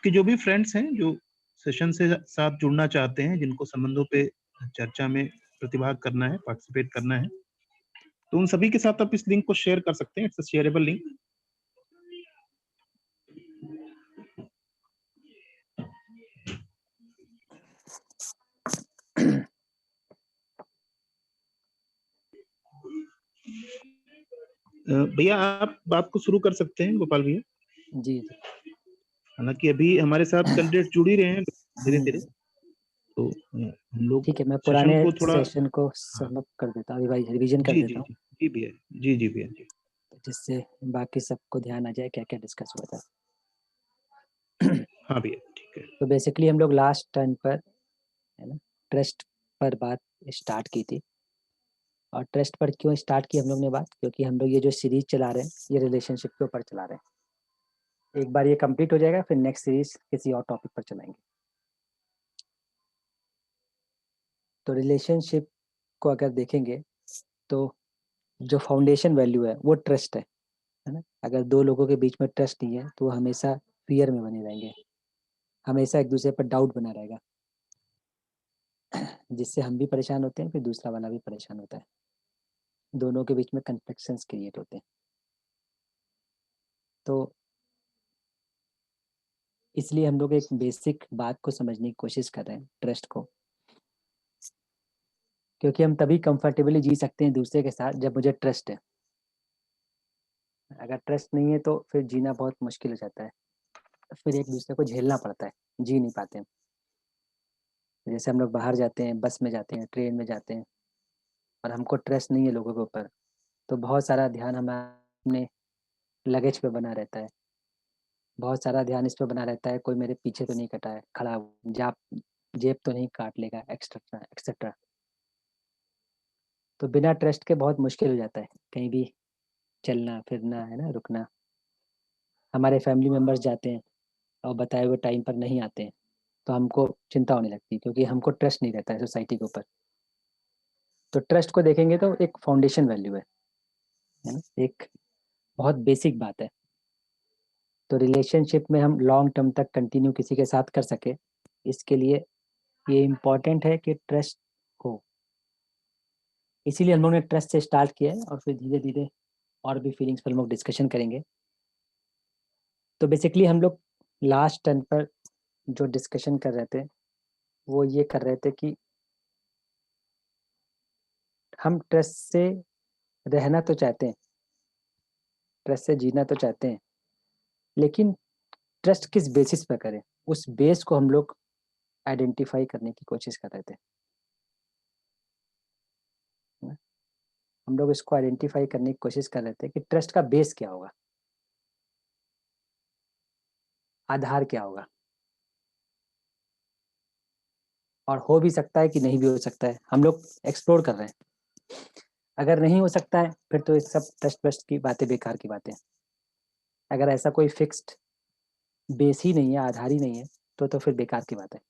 आपके जो भी फ्रेंड्स हैं जो सेशन से साथ जुड़ना चाहते हैं, जिनको संबंधों पे चर्चा में प्रतिभाग करना है, पार्टिसिपेट करना है, तो उन सभी के साथ आप इस लिंक को शेयर कर सकते हैं। It's a shareable link. भैया आप बात को शुरू कर सकते हैं, गोपाल भैया। जी जी। हालांकि अभी हमारे साथ कैंडिडेट जुड़ ही रहे हैं धीरे धीरे, तो हम लोग ठीक है, मैं सेशन पुराने को थोड़ा सेशन को हाँ समअप कर देता हूँ, रिवीजन कर जी देता जी हूँ, जी जी भैया, जी जी भैया जी। जिससे बाकी सबको ध्यान आ जाए क्या क्या डिस्कस हुआ था। हाँ भैया ठीक है। तो बेसिकली हम लोग लास्ट टर्न पर, है ना, ट्रस्ट पर बात स्टार्ट की थी। और ट्रस्ट पर क्यों स्टार्ट की हम लोग ने बात, क्योंकि हम लोग ये जो सीरीज चला रहे हैं ये रिलेशनशिप के ऊपर चला रहे हैं। एक बार ये कंप्लीट हो जाएगा फिर नेक्स्ट सीरीज किसी और टॉपिक पर चलाएंगे। तो रिलेशनशिप को अगर देखेंगे तो जो फाउंडेशन वैल्यू है वो ट्रस्ट है ना। अगर दो लोगों के बीच में ट्रस्ट नहीं है तो वो हमेशा फियर में बने रहेंगे, हमेशा एक दूसरे पर डाउट बना रहेगा, जिससे हम भी परेशान होते हैं, फिर दूसरा वाला भी परेशान होता है, दोनों के बीच में कन्फ्लिक्शंस क्रिएट होते हैं। तो इसलिए हम लोग एक बेसिक बात को समझने की कोशिश कर रहे हैं, ट्रस्ट को, क्योंकि हम तभी कंफर्टेबली जी सकते हैं दूसरे के साथ जब मुझे ट्रस्ट है। अगर ट्रस्ट नहीं है तो फिर जीना बहुत मुश्किल हो जाता है, फिर एक दूसरे को झेलना पड़ता है, जी नहीं पाते हैं। जैसे हम लोग बाहर जाते हैं, बस में जाते हैं, ट्रेन में जाते हैं, और हमको ट्रस्ट नहीं है लोगों के ऊपर, तो बहुत सारा ध्यान हमारे लगेज पे बना रहता है, बहुत सारा ध्यान इस पे बना रहता है कोई मेरे पीछे तो नहीं कटा है खड़ा, जा जेब तो नहीं काट लेगा, एक्सेट्रा एक्सेट्रा। तो बिना ट्रस्ट के बहुत मुश्किल हो जाता है कहीं भी चलना फिरना, है ना, रुकना। हमारे फैमिली मेम्बर्स जाते हैं और बताए हुए टाइम पर नहीं आते हैं तो हमको चिंता होने लगती है, क्योंकि हमको ट्रस्ट नहीं रहता है सोसाइटी के ऊपर। तो ट्रस्ट को देखेंगे तो एक फाउंडेशन वैल्यू है ना, एक बहुत बेसिक बात है। तो रिलेशनशिप में हम लॉन्ग टर्म तक कंटिन्यू किसी के साथ कर सके, इसके लिए ये इम्पॉर्टेंट है कि ट्रस्ट हो। इसीलिए हम लोगों ने ट्रस्ट से स्टार्ट किया है और फिर धीरे धीरे और भी फीलिंग्स पर हम लोग डिस्कशन करेंगे। तो बेसिकली हम लोग लास्ट टर्न पर जो डिस्कशन कर रहे थे वो ये कर रहे थे कि हम ट्रस्ट से रहना तो चाहते हैं, ट्रस्ट से जीना तो चाहते हैं, लेकिन ट्रस्ट किस बेसिस पर करें, उस बेस को हम लोग आइडेंटिफाई करने की कोशिश कर रहे थे ना। हम लोग इसको आइडेंटिफाई करने की कोशिश कर रहे थे कि ट्रस्ट का बेस क्या होगा, आधार क्या होगा, और हो भी सकता है कि नहीं भी हो सकता है, हम लोग एक्सप्लोर कर रहे हैं। अगर नहीं हो सकता है फिर तो ये सब ट्रस्ट वस्ट की बातें बेकार की बातें। अगर ऐसा कोई फिक्स्ड बेस ही नहीं है, आधार ही नहीं है, तो फिर बेकार की बात है।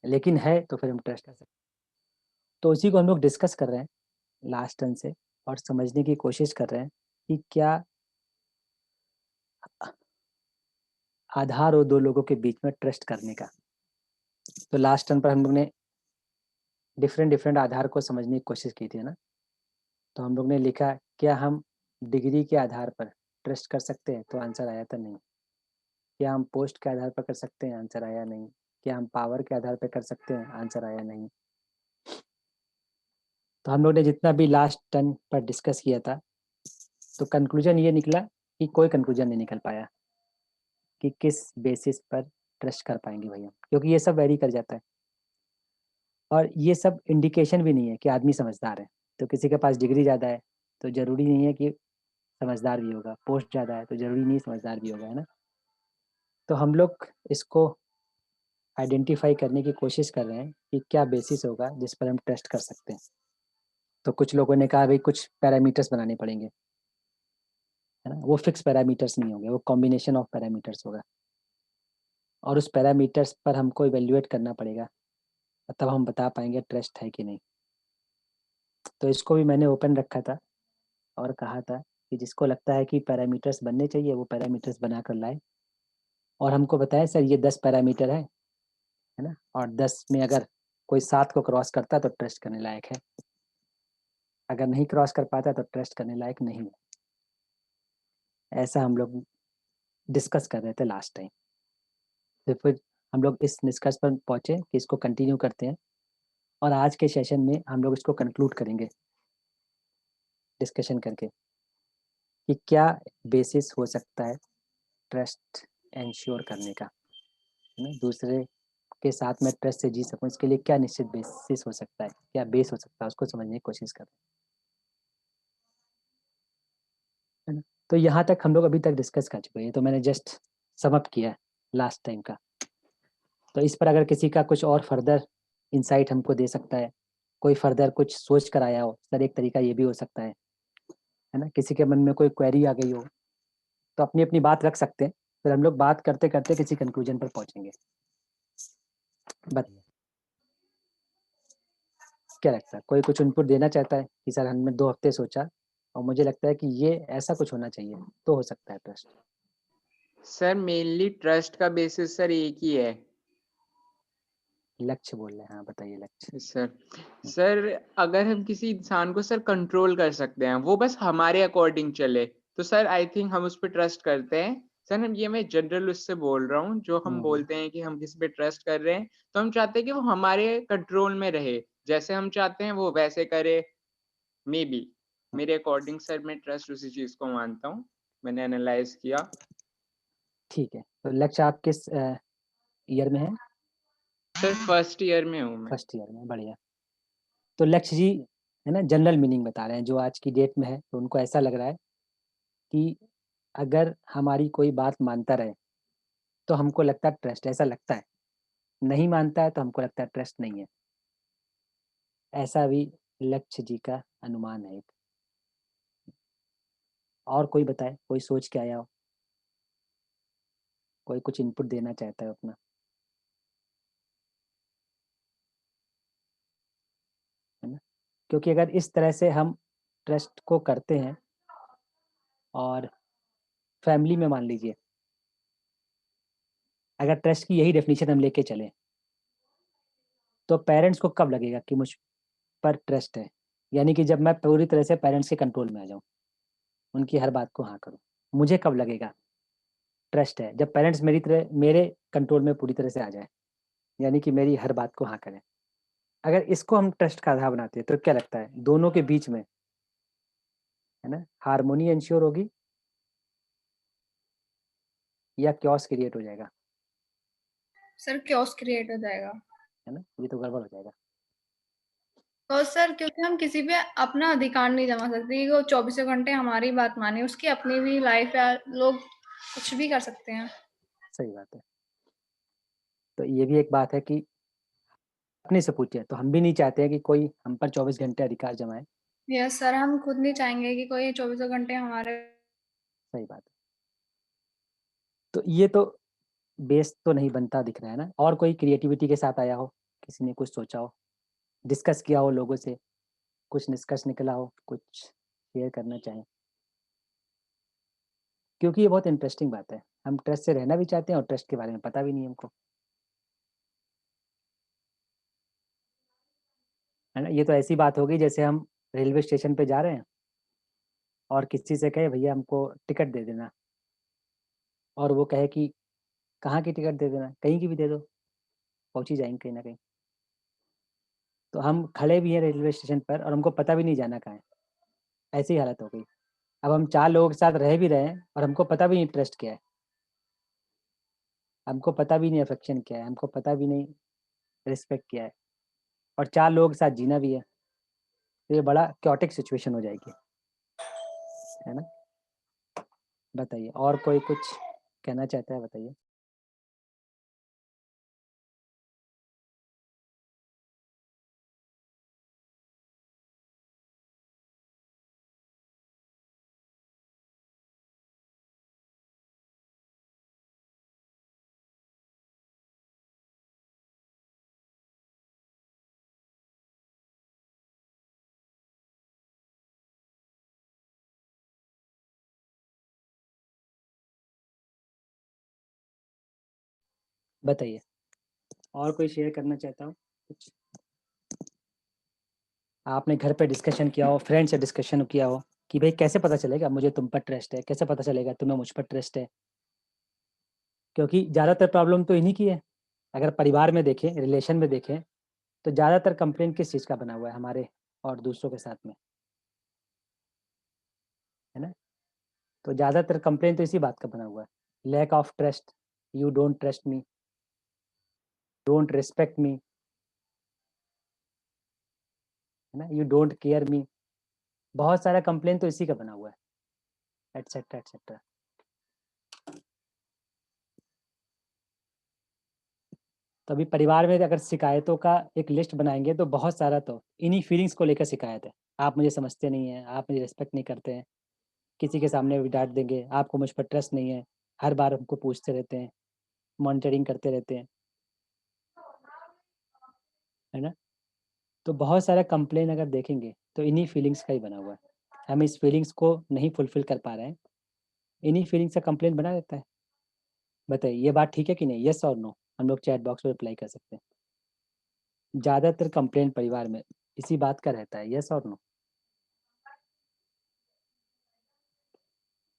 लेकिन है तो फिर हम ट्रस्ट कर सकते हैं। तो उसी को हम लोग डिस्कस कर रहे हैं लास्ट टर्न से, और समझने की कोशिश कर रहे हैं कि क्या आधार हो दो लोगों के बीच में ट्रस्ट करने का। तो लास्ट टर्न पर हम लोग ने डिफरेंट डिफरेंट आधार को समझने की कोशिश की थी, है ना। तो हम लोग ने लिखा क्या हम डिग्री के आधार पर ट्रस्ट कर सकते हैं, तो आंसर आया था नहीं। क्या हम पोस्ट के आधार पर कर सकते हैं, आंसर आया नहीं। क्या हम पावर के आधार पर कर सकते हैं, आंसर आया नहीं। तो हम लोग ने जितना भी लास्ट टर्न पर डिस्कस किया था, तो कंक्लूजन ये निकला कि कोई कंक्लूजन नहीं निकल पाया कि किस बेसिस पर ट्रस्ट कर पाएंगे भैया, क्योंकि ये सब वेरी कर जाता है। और ये सब इंडिकेशन भी नहीं है कि आदमी समझदार है। तो किसी के पास डिग्री ज़्यादा है तो ज़रूरी नहीं है कि समझदार भी होगा, पोस्ट ज़्यादा है तो ज़रूरी नहीं समझदार भी होगा, है ना। तो हम लोग इसको आइडेंटिफाई करने की कोशिश कर रहे हैं कि क्या बेसिस होगा जिस पर हम ट्रस्ट कर सकते हैं। तो कुछ लोगों ने कहा भाई कुछ पैरामीटर्स बनाने पड़ेंगे, है ना। वो फिक्स पैरामीटर्स नहीं होंगे, वो कॉम्बिनेशन ऑफ पैरामीटर्स होगा, और उस पैरामीटर्स पर हमको इवेल्युएट करना पड़ेगा, तब हम बता पाएंगे ट्रस्ट है कि नहीं। तो इसको भी मैंने ओपन रखा था और कहा था कि जिसको लगता है कि पैरामीटर्स बनने चाहिए वो पैरामीटर्स बना कर लाए, और हमको बताया सर ये 10 पैरामीटर है ना, और 10 में अगर कोई 7 को क्रॉस करता है तो ट्रस्ट करने लायक है, अगर नहीं क्रॉस कर पाता तो ट्रस्ट करने लायक नहीं है। ऐसा हम लोग डिस्कस कर रहे थे लास्ट टाइम। तो फिर हम लोग इस निष्कर्ष पर पहुंचे कि इसको कंटिन्यू करते हैं, और आज के सेशन में हम लोग इसको कंक्लूड करेंगे डिस्कशन करके कि क्या बेसिस हो सकता है ट्रस्ट एंश्योर करने का, है ना, दूसरे के साथ मैं ट्रस्ट से जी सकूं, इसके लिए क्या निश्चित बेसिस हो सकता है, क्या बेस हो सकता है, उसको समझने की कोशिश करें, है ना। तो यहाँ तक हम लोग अभी तक डिस्कस कर चुके हैं, तो मैंने जस्ट समअप किया है लास्ट टाइम का। तो इस पर अगर किसी का कुछ और फर्दर इंसाइट हमको दे सकता है, कोई फर्दर कुछ सोच कर आया हो, सर एक तरीका ये भी हो सकता है ना, किसी के मन में कोई क्वेरी आ गई हो, तो अपनी अपनी बात रख सकते हैं, फिर हम लोग बात करते करते किसी कंक्लूजन पर पहुंचेंगे। बताइए क्या लगता है, कोई कुछ इनपुट देना चाहता है कि सर हमने 2 हफ्ते सोचा और मुझे लगता है कि ये ऐसा कुछ होना चाहिए तो हो सकता है ट्रस्ट। सर मेनली ट्रस्ट का बेसिस सर एक ही है। लक्ष्य बोल रहे हैं, हाँ बताइए लक्ष्य। सर अगर हम किसी इंसान को सर कंट्रोल कर सकते हैं, वो बस हमारे अकॉर्डिंग चले, तो सर आई थिंक हम उस पर ट्रस्ट करते हैं। सर हम ये मैं जनरल उससे बोल रहा हूँ, जो हम बोलते हैं कि हम किसी पे ट्रस्ट कर रहे हैं, तो हम चाहते हैं कि वो हमारे कंट्रोल में रहे, जैसे हम चाहते हैं वो वैसे करे। मे बी मेरे अकॉर्डिंग सर मैं ट्रस्ट उसी चीज को मानता हूँ, मैंने एनालाइज किया। ठीक है, तो लक्ष्य आप किस ईयर में है? सर फर्स्ट ईयर में हूँ मैं। फर्स्ट ईयर में, बढ़िया। तो लक्ष्य जी है ना जनरल मीनिंग बता रहे हैं जो आज की डेट में है, तो उनको ऐसा लग रहा है कि अगर हमारी कोई बात मानता रहे तो हमको लगता है ट्रस्ट, ऐसा लगता है, नहीं मानता है तो हमको लगता है ट्रस्ट नहीं है, ऐसा भी लक्ष्य जी का अनुमान है एक। और कोई बताए, कोई सोच के आया हो, कोई कुछ इनपुट देना चाहता है अपना। है ना, क्योंकि अगर इस तरह से हम ट्रस्ट को करते हैं, और फैमिली में मान लीजिए अगर ट्रस्ट की यही डेफिनेशन हम लेके चलें, तो पेरेंट्स को कब लगेगा कि मुझ पर ट्रस्ट है, यानी कि जब मैं पूरी तरह से पेरेंट्स के कंट्रोल में आ जाऊं, उनकी हर बात को हाँ करूं, मुझे कब लगेगा ट्रस्ट है? जब पेरेंट्स मेरे कंट्रोल में पूरी तरह से आ जाए, यानी कि मेरी हर बात को हाँ करें। अगर इसको हम ट्रस्ट का आधार बनाते हैं तो क्या लगता है दोनों के बीच में, है ना, हार्मोनी इंश्योर होगी या क्योस क्रिएट हो जाएगा? सर क्योस क्रिएट हो जाएगा, है ना, ये तो गड़बड़ हो जाएगा। और सर क्योंकि हम किसी पे अपना अधिकार नहीं जमा सकते कि वो 24 घंटे हमारी बात माने, उसकी अपनी भी लाइफ है, लोग कुछ भी कर सकते हैं। सही बात है। तो ये भी एक बात है कि अपने से पूछिए, तो हम भी नहीं चाहते हैं कि कोई हम पर 24 घंटे अधिकार जमाए। यस सर, हम खुद नहीं चाहेंगे कि कोई 24 घंटे हमारे। सही बात है। तो ये तो बेस तो नहीं बनता दिख रहा है ना, और कोई क्रिएटिविटी के साथ आया हो, किसी ने कुछ सोचा हो, डिस्कस किया हो लोगों से, कुछ निष्कर्ष निकला हो, कुछ शेयर करना चाहें, क्योंकि ये बहुत इंटरेस्टिंग बात है। हम ट्रस्ट से रहना भी चाहते हैं और ट्रस्ट के बारे में पता भी नहीं हमको, है ना। ये तो ऐसी बात होगी जैसे हम रेलवे स्टेशन पे जा रहे हैं और किसी से कहे भैया हमको टिकट दे देना, और वो कहे कि कहाँ की टिकट दे देना, कहीं की भी दे दो, पहुँच ही जाएंगे कहीं ना कहीं। तो हम खड़े भी हैं रेलवे स्टेशन पर और हमको पता भी नहीं जाना कहाँ है, ऐसी हालत हो गई। अब हम 4 लोगों के साथ रह भी रहे हैं और हमको पता भी नहीं ट्रस्ट क्या है, हमको पता भी नहीं अफेक्शन क्या है, हमको पता भी नहीं रिस्पेक्ट क्या है, और 4 लोगों के साथ जीना भी है, तो ये बड़ा क्योटिक सिचुएशन हो जाएगी, है ना। बताइए और कोई कुछ कहना चाहता है, बताइए। बताइए, और कोई शेयर करना चाहता हो कुछ? आपने घर पे डिस्कशन किया हो, फ्रेंड से डिस्कशन किया हो कि भाई कैसे पता चलेगा मुझे तुम पर ट्रस्ट है, कैसे पता चलेगा तुम्हें मुझ पर ट्रस्ट है? क्योंकि ज़्यादातर प्रॉब्लम तो इन्हीं की है। अगर परिवार में देखें, रिलेशन में देखें, तो ज़्यादातर कंप्लेंट किस चीज़ का बना हुआ है हमारे और दूसरों के साथ में, है ना? तो ज़्यादातर कंप्लेंट तो इसी बात का बना हुआ है, lack of trust, you don't trust me, don't respect me, है ना, यू डोंट केयर मी। बहुत सारा कंप्लेंट तो इसी का बना हुआ है, एटसेट्रा एटसेट्रा। तो अभी परिवार में अगर शिकायतों का एक लिस्ट बनाएंगे तो बहुत सारा तो इन्हीं फीलिंग्स को लेकर शिकायत है। आप मुझे समझते नहीं हैं, आप मुझे रिस्पेक्ट नहीं करते हैं, किसी के सामने भी डांट देंगे, आपको मुझ पर ट्रस्ट नहीं है, हर बार हमको पूछते रहते हैं, मॉनिटरिंग करते रहते हैं, है ना? तो बहुत सारा कंप्लेन अगर देखेंगे तो इन्हीं फीलिंग्स का ही बना हुआ है। हम इस फीलिंग्स को नहीं फुलफिल कर पा रहे हैं, इन्हीं फीलिंग्स का कंप्लेन बना देता है। बताइए ये बात ठीक है कि नहीं? यस और नो हम लोग चैट बॉक्स में रिप्लाई कर सकते हैं। ज़्यादातर कंप्लेन परिवार में इसी बात का रहता है, यस और नो?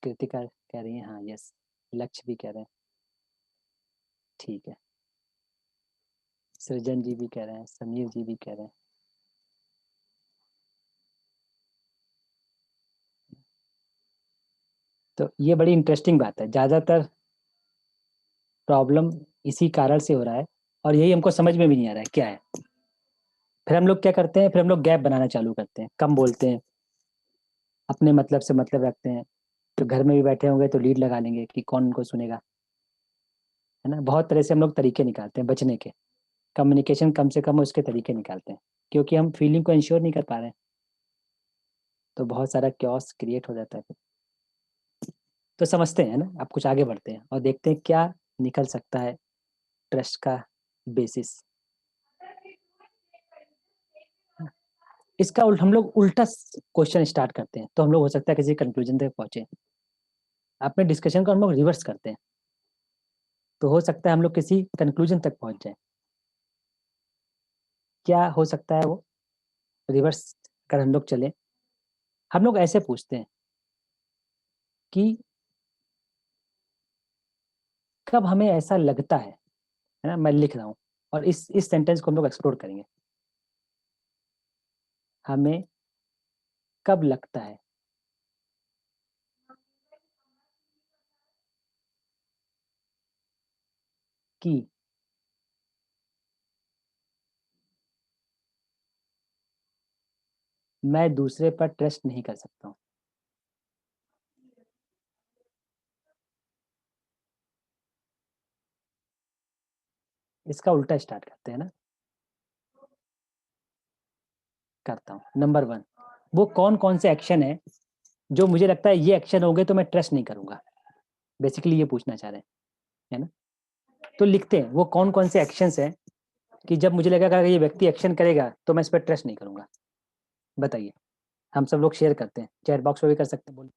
कृतिका कह रही है हाँ यस, लक्ष्य भी कह रहे हैं ठीक है, सृजन जी भी कह रहे हैं, समीर जी भी कह रहे हैं। तो ये बड़ी इंटरेस्टिंग बात है, ज़्यादातर प्रॉब्लम इसी कारण से हो रहा है और यही हमको समझ में भी नहीं आ रहा है क्या है। फिर हम लोग क्या करते हैं, फिर हम लोग गैप बनाना चालू करते हैं, कम बोलते हैं, अपने मतलब से मतलब रखते हैं। तो घर में भी बैठे होंगे तो लीड लगा लेंगे कि कौन उनको सुनेगा, है ना? बहुत तरह से हम लोग तरीके निकालते हैं बचने के, कम्युनिकेशन कम से कम उसके तरीके निकालते हैं, क्योंकि हम फीलिंग को इंश्योर नहीं कर पा रहे हैं। तो बहुत सारा क्योस क्रिएट हो जाता है फिर। तो समझते हैं ना, अब कुछ आगे बढ़ते हैं और देखते हैं क्या निकल सकता है ट्रस्ट का बेसिस। इसका हम लोग उल्टा क्वेश्चन स्टार्ट करते हैं तो हम लोग हो सकता है किसी कंक्लूजन तक पहुंचे। अपने डिस्कशन को हम लोग रिवर्स करते हैं तो हो सकता है हम लोग किसी कंक्लूजन तक पहुंच जाए। क्या हो सकता है वो रिवर्स अगर हम लोग चले? हम लोग ऐसे पूछते हैं कि कब हमें ऐसा लगता है ना? मैं लिख रहा हूँ और इस सेंटेंस को हम लोग एक्सप्लोर करेंगे। हमें कब लगता है कि मैं दूसरे पर ट्रस्ट नहीं कर सकता हूँ? इसका उल्टा स्टार्ट करते हैं ना। करता हूँ। नंबर 1, वो कौन-कौन से एक्शन है जो मुझे लगता है ये एक्शन हो गए तो मैं ट्रस्ट नहीं करूँगा? बेसिकली ये पूछना चाह रहे हैं, है ना? तो लिखते हैं वो कौन-कौन से एक्शंस हैं कि जब मुझे लगेगा कि ये व्यक्ति एक्शन करेगा तो मैं इस पे ट्रस्ट नहीं करूँगा। बताइए, हम सब लोग शेयर करते हैं, चैट बॉक्स में भी कर सकते हैं, बोलिए।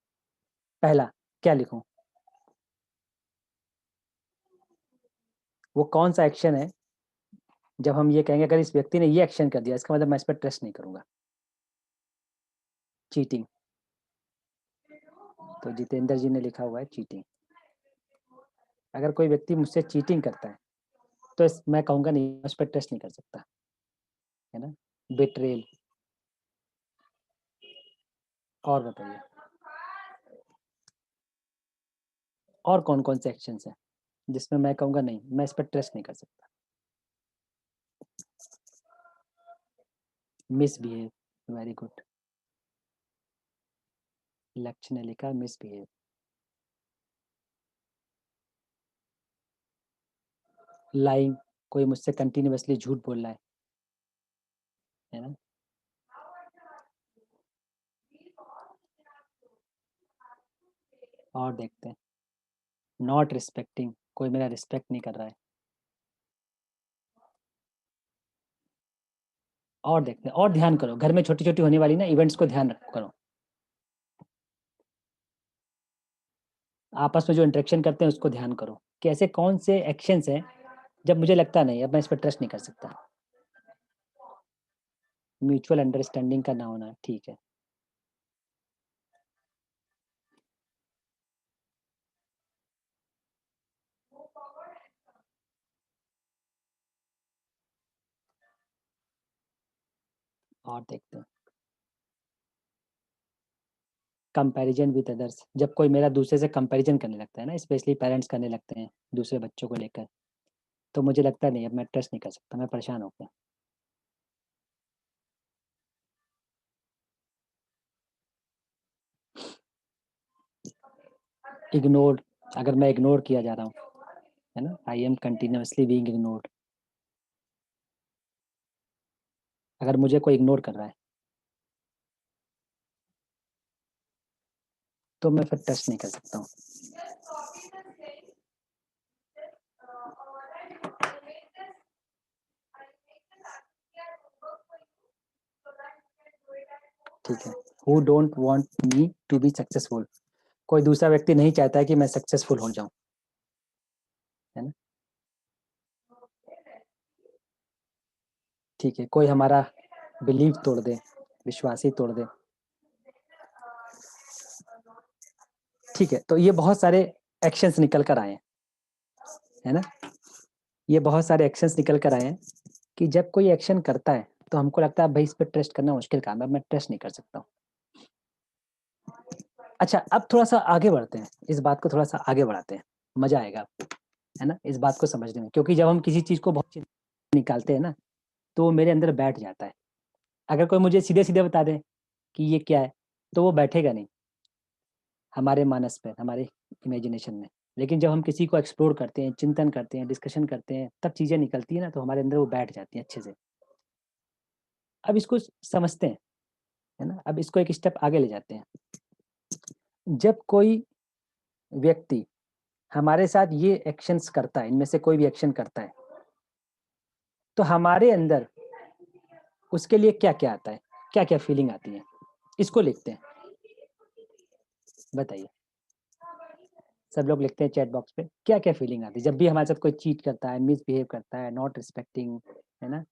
पहला क्या लिखूँ? वो कौन-सा एक्शन है जब हम ये कहेंगे अगर इस व्यक्ति ने ये एक्शन कर दिया इसका मतलब मैं इस पे ट्रस्ट नहीं करूँगा? चीटिंग। तो जितेंद्र जी ने लिखा हुआ है चीटिंग। अगर कोई व्यक्ति मुझसे चीटिंग करता है तो मैं कहूँगा नहीं, मैं उस पर ट्रस्ट नहीं कर सकता, है ना? बिट्रेयल। और बताइए और कौन-कौन से एक्शंस हैं जिसमें मैं कहूँगा नहीं, मैं इस पर ट्रस्ट नहीं कर सकता? Misbehave, very good. लक्ष्य ने लिखा मिसबिहेव। लाइंग, कोई मुझसे कंटिन्यूअसली झूठ बोल रहा है ना? और देखते हैं नॉट रिस्पेक्टिंग, कोई मेरा रिस्पेक्ट नहीं कर रहा है। और देखते हैं और ध्यान करो, घर में छोटी-छोटी होने वाली ना इवेंट्स को ध्यान करो। आपस में जो इंटरेक्शन करते हैं उसको ध्यान करो कि ऐसे कौन से एक्शंस हैं जब मुझे लगता नहीं अब मैं इस पर ट्रस्ट नहीं कर सकता, म्यूचुअल अंडरस्टैंडिंग का ना होना, ठीक है। और देखते हैं कंपैरिजन विद अदर्स, जब कोई मेरा दूसरे से कंपैरिजन करने लगता है ना, स्पेशली पेरेंट्स करने लगते हैं दूसरे बच्चों को लेकर, तो मुझे लगता नहीं अब मैं ट्रस्ट नहीं कर सकता, मैं परेशान हो गया। इग्नोर्ड, अगर मैं इग्नोर किया जा रहा हूँ, है ना, I am continuously being ignored, अगर मुझे कोई इग्नोर कर रहा है तो मैं फिर ट्रस्ट नहीं कर सकता हूँ। ठीक है, who don't want me to be successful, कोई दूसरा व्यक्ति नहीं चाहता है कि मैं सक्सेसफुल हो जाऊं, है ना। ठीक है, कोई हमारा बिलीव तोड़ दे, विश्वास ही तोड़ दे। ठीक है, तो ये बहुत सारे एक्शंस निकल कर आए हैं, है ना, ये बहुत सारे एक्शंस निकल कर आए हैं कि जब कोई एक्शन करता है तो हमको लगता है भाई इस पर ट्रस्ट करना मुश्किल काम है, मैं ट्रस्ट नहीं कर सकता हूँ। अच्छा, अब थोड़ा सा आगे बढ़ते हैं, इस बात को थोड़ा सा आगे बढ़ाते हैं, मजा आएगा आपको, है ना, इस बात को समझने में, क्योंकि जब हम किसी चीज को बहुत निकालते हैं ना तो वो मेरे अंदर बैठ जाता है। अगर कोई मुझे सीधे सीधे बता दे कि ये क्या है तो वो बैठेगा नहीं हमारे मानस पे, हमारे इमेजिनेशन में। लेकिन जब हम किसी को एक्सप्लोर करते हैं, चिंतन करते हैं, डिस्कशन करते हैं, तब चीजें निकलती है ना तो हमारे अंदर वो बैठ जाती हैं अच्छे से। अब इसको समझते हैं, है ना, अब इसको एक स्टेप आगे ले जाते हैं। जब कोई व्यक्ति हमारे साथ ये एक्शंस करता है, इनमें से कोई भी एक्शन करता है, तो हमारे अंदर उसके लिए क्या क्या आता है, क्या क्या फीलिंग आती है, इसको लिखते हैं। बताइए, सब लोग लिखते हैं चैट बॉक्स पे, क्या क्या फीलिंग आती है जब भी हमारे साथ कोई चीट करता है, मिसबिहेव करता है, नॉट रिस्पेक्टिंग, है ना,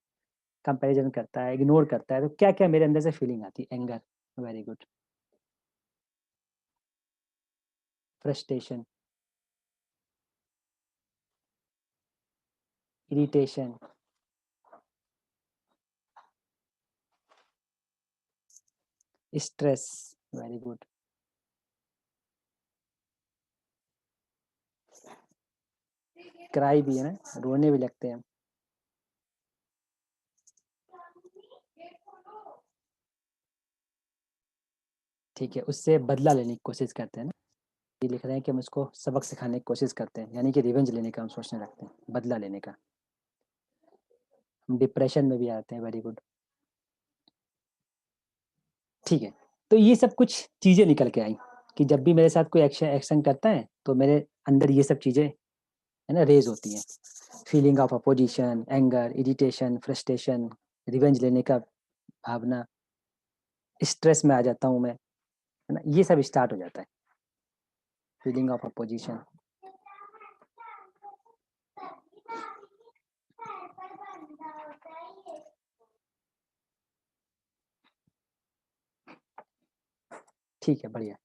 कंपैरिजन करता है, इग्नोर करता है, तो क्या क्या मेरे अंदर से फीलिंग आती है। Anger, very good, frustration, irritation, stress, very good, cry भी है ना, रोने भी लगते हैं। ठीक है, उससे बदला लेने की कोशिश करते हैं ना, ये लिख रहे हैं कि हम उसको सबक सिखाने की कोशिश करते हैं, यानी कि रिवेंज लेने का हम सोचने लगते हैं, बदला लेने का। हम डिप्रेशन में भी आते हैं, वेरी गुड। ठीक है, तो ये सब कुछ चीजें निकल के आई कि जब भी मेरे साथ कोई एक्शन करता है तो मेरे अंदर ये सब चीजें, है ना, रेज होती हैं। Feeling of opposition, anger, irritation, frustration, revenge लेने का भावना, स्ट्रेस में आ जाता हूँ मैं, है ना, ये सब स्टार्ट हो जाता है। फीलिंग ऑफ अपोजिशन, ठीक है, बढ़िया।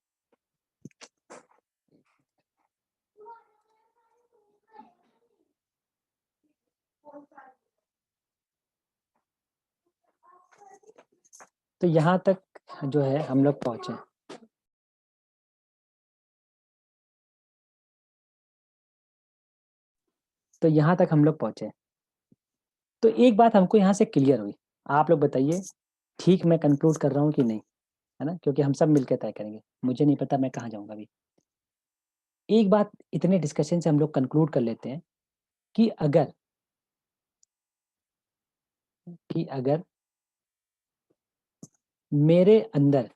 तो यहाँ तक जो है हम लोग पहुंचे। तो यहाँ तक हम लोग पहुंचे, तो एक बात हमको यहाँ से क्लियर हुई, आप लोग बताइए ठीक मैं कंक्लूड कर रहा हूँ कि नहीं, है ना, क्योंकि हम सब मिलकर तय करेंगे, मुझे नहीं पता मैं कहाँ जाऊँगा अभी। एक बात इतने डिस्कशन से हम लोग कंक्लूड कर लेते हैं कि अगर मेरे अंदर,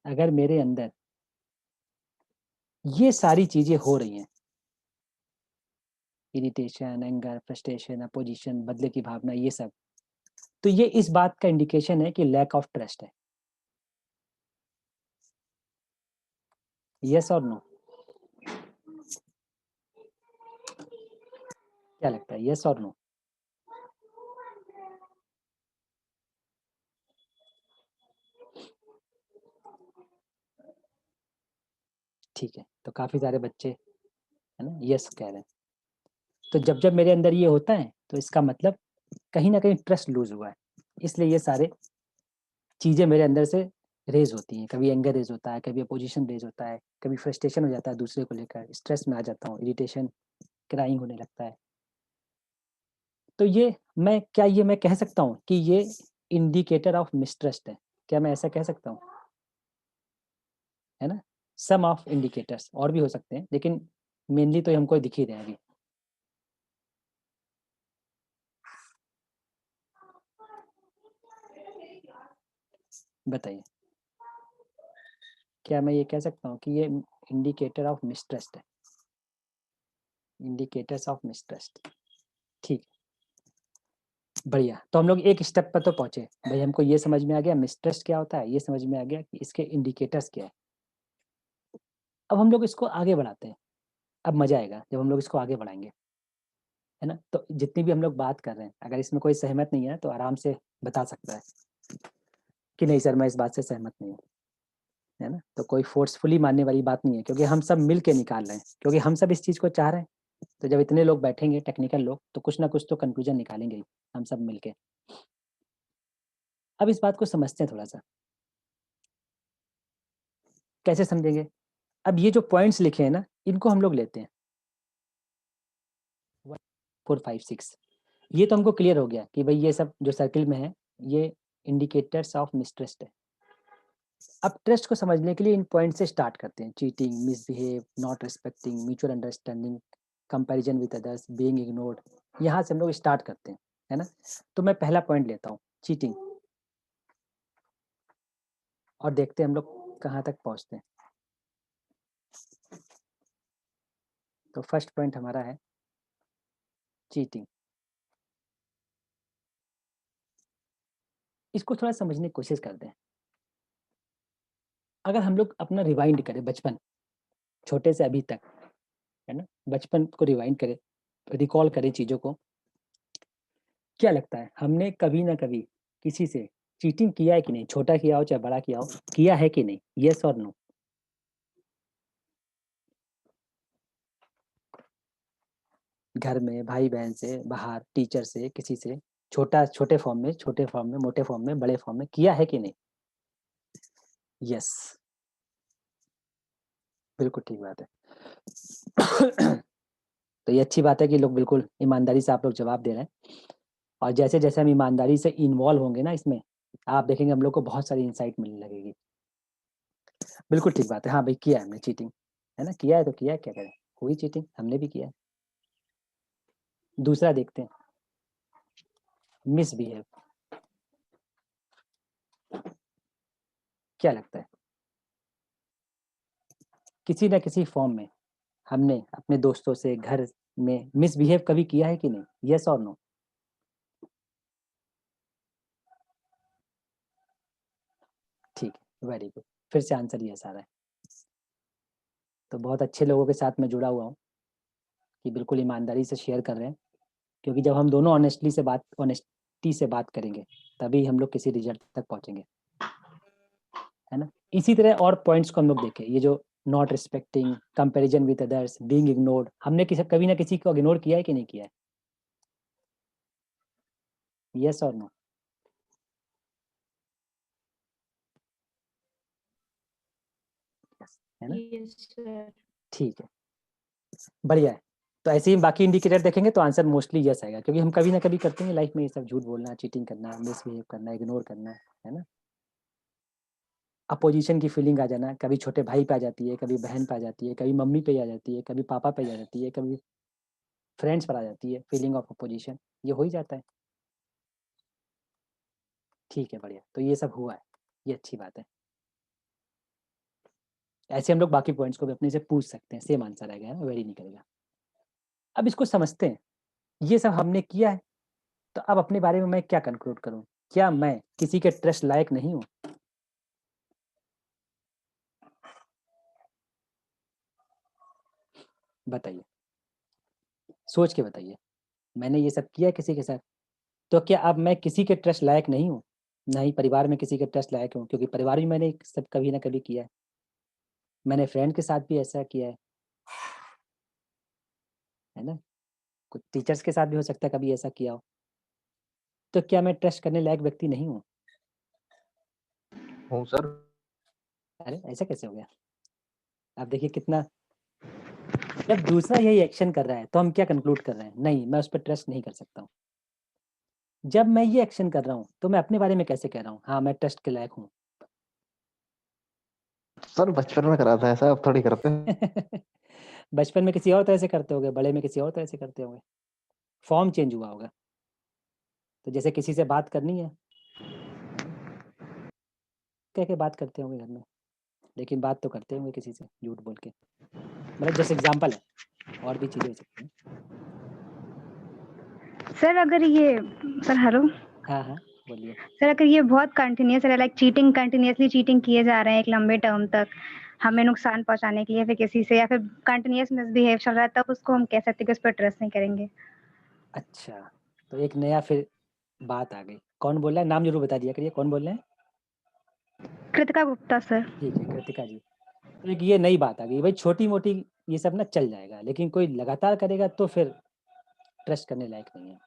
अगर मेरे अंदर ये सारी चीजें हो रही हैं, इरिटेशन, एंगर, फ्रस्ट्रेशन, अपोजिशन, बदले की भावना, ये सब, तो ये इस बात का इंडिकेशन है कि लैक ऑफ ट्रस्ट है। यस और नो? क्या लगता है, यस और नो? ठीक है, तो काफी सारे बच्चे है ना यस कह रहे हैं। तो जब जब मेरे अंदर ये होता है तो इसका मतलब कहीं ना कहीं ट्रस्ट लूज हुआ है, इसलिए ये सारे चीजें मेरे अंदर से रेज होती हैं। कभी एंगर रेज होता है, कभी अपोजिशन रेज होता है, कभी फ्रस्ट्रेशन हो जाता है दूसरे को लेकर, स्ट्रेस में आ जाता हूँ, इरिटेशन, क्राइंग होने लगता है। तो ये मैं कह सकता हूँ कि ये इंडिकेटर ऑफ मिसट्रस्ट है? क्या मैं ऐसा कह सकता हूँ? है ना, सम ऑफ इंडिकेटर्स और भी हो सकते हैं, लेकिन मेनली तो हमको दिख ही रहे हैं अभी। बताइए, क्या मैं ये कह सकता हूँ कि ये इंडिकेटर ऑफ मिसट्रस्ट है? इंडिकेटर्स ऑफ मिसट्रस्ट, ठीक, बढ़िया। तो हम लोग एक स्टेप पर तो पहुंचे भाई, हमको ये समझ में आ गया मिसट्रस्ट क्या होता है, ये समझ में आ गया कि इसके इंडिकेटर्स क्या है। अब हम लोग इसको आगे बढ़ाते हैं। अब मजा आएगा जब हम लोग इसको आगे बढ़ाएंगे, है ना। तो जितनी भी हम लोग बात कर रहे हैं, अगर इसमें कोई सहमत नहीं है तो आराम से बता सकता है कि नहीं सर मैं इस बात से सहमत नहीं हूँ, है ना। तो कोई फोर्सफुली मानने वाली बात नहीं है, क्योंकि हम सब मिल के निकाल रहे हैं, क्योंकि हम सब इस चीज़ को चाह रहे हैं। तो जब इतने लोग बैठेंगे टेक्निकल लोग, तो कुछ ना कुछ तो कंक्लूजन निकालेंगे ही हम सब मिलके। अब इस बात को समझते हैं थोड़ा सा, कैसे समझेंगे? अब ये जो पॉइंट्स लिखे हैं ना, इनको हम लोग लेते हैं 1 4 5 6। ये तो हमको क्लियर हो गया कि भाई ये सब जो सर्किल में है ये इंडिकेटर्स ऑफ मिसट्रस्ट है। अब ट्रस्ट को समझने के लिए इन पॉइंट से स्टार्ट करते हैं। Cheating, misbehave, not respecting, mutual understanding, comparison with others, being ignored. यहाँ से हम लोग स्टार्ट करते हैं, है ना। तो मैं पहला पॉइंट लेता हूँ, चीटिंग, और देखते हैं हम लोग कहाँ तक पहुँचते हैं। तो फर्स्ट पॉइंट हमारा है चीटिंग। इसको थोड़ा समझने की कोशिश करते हैं। अगर हम लोग अपना रिवाइंड करें बचपन, छोटे से अभी तक, है ना, बचपन को रिवाइंड करें, रिकॉल करें चीज़ों को, क्या लगता है हमने कभी ना कभी किसी से चीटिंग किया है कि नहीं? छोटा किया हो चाहे बड़ा किया हो, किया है कि नहीं? यस और नो? घर में, भाई बहन से, बाहर, टीचर से, किसी से, छोटे फॉर्म में, मोटे फॉर्म में, बड़े फॉर्म में, किया है कि नहीं? यस, बिल्कुल ठीक बात है। तो ये अच्छी बात है कि लोग बिल्कुल ईमानदारी से आप लोग जवाब दे रहे हैं। और जैसे जैसे हम ईमानदारी से इन्वॉल्व होंगे ना इसमें, आप देखेंगे हम लोग को बहुत सारी इंसाइट मिलने लगेगी। बिल्कुल ठीक बात है, हाँ भाई किया है हमने चीटिंग, है ना। किया है तो किया है, क्या करें, हुई चीटिंग, हमने भी किया है। दूसरा देखते हैं, मिसबिहेव। क्या लगता है किसी ना किसी फॉर्म में हमने अपने दोस्तों से, घर में मिसबिहेव कभी किया है कि नहीं? यस और नो? ठीक है, वेरी गुड, फिर से आंसर यस आ रहा है। तो बहुत अच्छे लोगों के साथ मैं जुड़ा हुआ हूँ कि बिल्कुल ईमानदारी से शेयर कर रहे हैं, क्योंकि जब हम दोनों ऑनेस्टी से बात करेंगे तभी हम लोग किसी रिजल्ट तक पहुंचेंगे, है ना। इसी तरह और पॉइंट्स को हम लोग देखें, ये जो not respecting, comparison with others, being ignored, हमने कभी ना किसी को इग्नोर किया है कि नहीं किया है? यस और नो? है ना, यस सर। ठीक है, बढ़िया है। तो ऐसे ही बाकी इंडिकेटर देखेंगे तो आंसर मोस्टली यस आएगा, क्योंकि हम कभी ना कभी करते हैं लाइफ में ये सब, झूठ बोलना, चीटिंग करना, मिसबिहेव करना, इग्नोर करना, है ना। अपोजिशन की फीलिंग आ जाना, कभी छोटे भाई पे आ जाती है, कभी बहन पे आ जाती है, कभी मम्मी पे आ जाती है, कभी पापा पे आ जाती है, कभी फ्रेंड्स पर आ जाती है, फीलिंग ऑफ अपोजिशन, ये हो ही जाता है। ठीक है, बढ़िया, तो ये सब हुआ है, ये अच्छी बात है। ऐसे हम लोग बाकी पॉइंट्स को भी अपने से पूछ सकते हैं, सेम आंसर आएगा, है ना, वेरी निकलेगा। अब इसको समझते हैं, ये सब हमने किया है, तो अब अपने बारे में मैं क्या कंक्लूड करूं? क्या मैं किसी के ट्रस्ट लायक नहीं हूं? बताइए, सोच के बताइए। मैंने ये सब किया किसी के साथ, तो क्या अब मैं किसी के ट्रस्ट लायक नहीं हूँ? ना ही परिवार में किसी के ट्रस्ट लायक हूँ, क्योंकि परिवार भी मैंने सब कभी ना कभी किया है। मैंने फ्रेंड के साथ भी ऐसा किया है ना? कुछ टीचर्स के साथ भी हो सकता है कभी ऐसा किया हो। तो क्या मैं ट्रस्ट करने लायक व्यक्ति नहीं हूँ? हूँ सर। अरे ऐसा कैसे हो गया? आप देखिए कितना, जब दूसरा यही एक्शन कर रहा है तो हम क्या कंक्लूड कर रहे हैं? नहीं, मैं उस पर ट्रस्ट नहीं कर सकता हूँ। जब मैं ये एक्शन कर रहा हूँ तो मैं अपने बारे में कैसे कह रहा हूँ हाँ मैं ट्रस्ट के लायक हूँ? सर बचपन में करा था ऐसा, अब थोड़ी करते हैं। बचपन में किसी और तरह से करते होंगे, बड़े में किसी और तरह से करते होंगे, फॉर्म चेंज हुआ होगा। तो जैसे किसी से बात करनी है, कह के बात करते होंगे घर में, लेकिन बात तो करते होंगे किसी से झूठ बोल के। मतलब जैसे एग्जाम्पल है, और भी चीज़ें हो सकती हैं। सर अगर ये सर हेलो हाँ हाँ बोलिए। सर, अगर ये बहुत कंटिन्यूस है, लाइक चीटिंग, कंटिन्यूसली चीटिंग किए जा रहे हैं एक लंबे टर्म तक हमें नुकसान पहुंचाने के लिए, फिर किसी से, या फिर कंटिन्यूस मिसबिहेव चल रहा है, तब उसको हम कह सकते हैं कि उस पर ट्रस्ट नहीं करेंगे। अच्छा, तो एक नया फिर बात आ गई। कौन बोल रहा है? नाम जरूर बता दिया करिए, कौन बोल रहे हैं? कृतिका गुप्ता सर। ठीक है, कृतिका जी। तो एक ये नई बात आ गई भाई, छोटी मोटी ये सब ना चल जाएगा, लेकिन कोई लगातार करेगा तो फिर ट्रस्ट करने लायक नहीं है।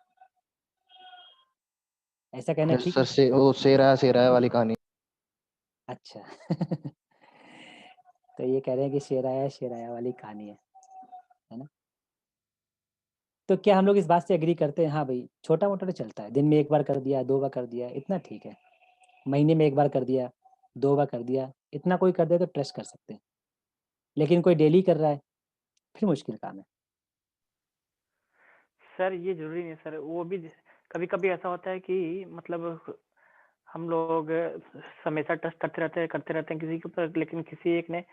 ऐसा कहना जैसे ठीक सर है? से वो शेरा वाली कहानी। अच्छा तो ये कह रहे हैं कि शेराया वाली कहानी है ना? तो क्या हम लोग इस बात से एग्री करते हैं? हाँ भाई, छोटा मोटा तो चलता है, दिन में एक बार कर दिया, 2 बार कर दिया, इतना ठीक है। महीने में एक बार कर दिया, 2 बार कर दिया, इतना कोई कर दे तो ट्रस्ट कर सकते हैं। लेकिन कोई डेली कर रहा है, फिर मुश्किल काम है। सर ये जरूरी नहीं है सर, वो भी कभी कभी ऐसा होता है कि मतलब हम लोग हमेशा ट्रस्ट करते रहते हैं किसी के ऊपर, लेकिन किसी एक ने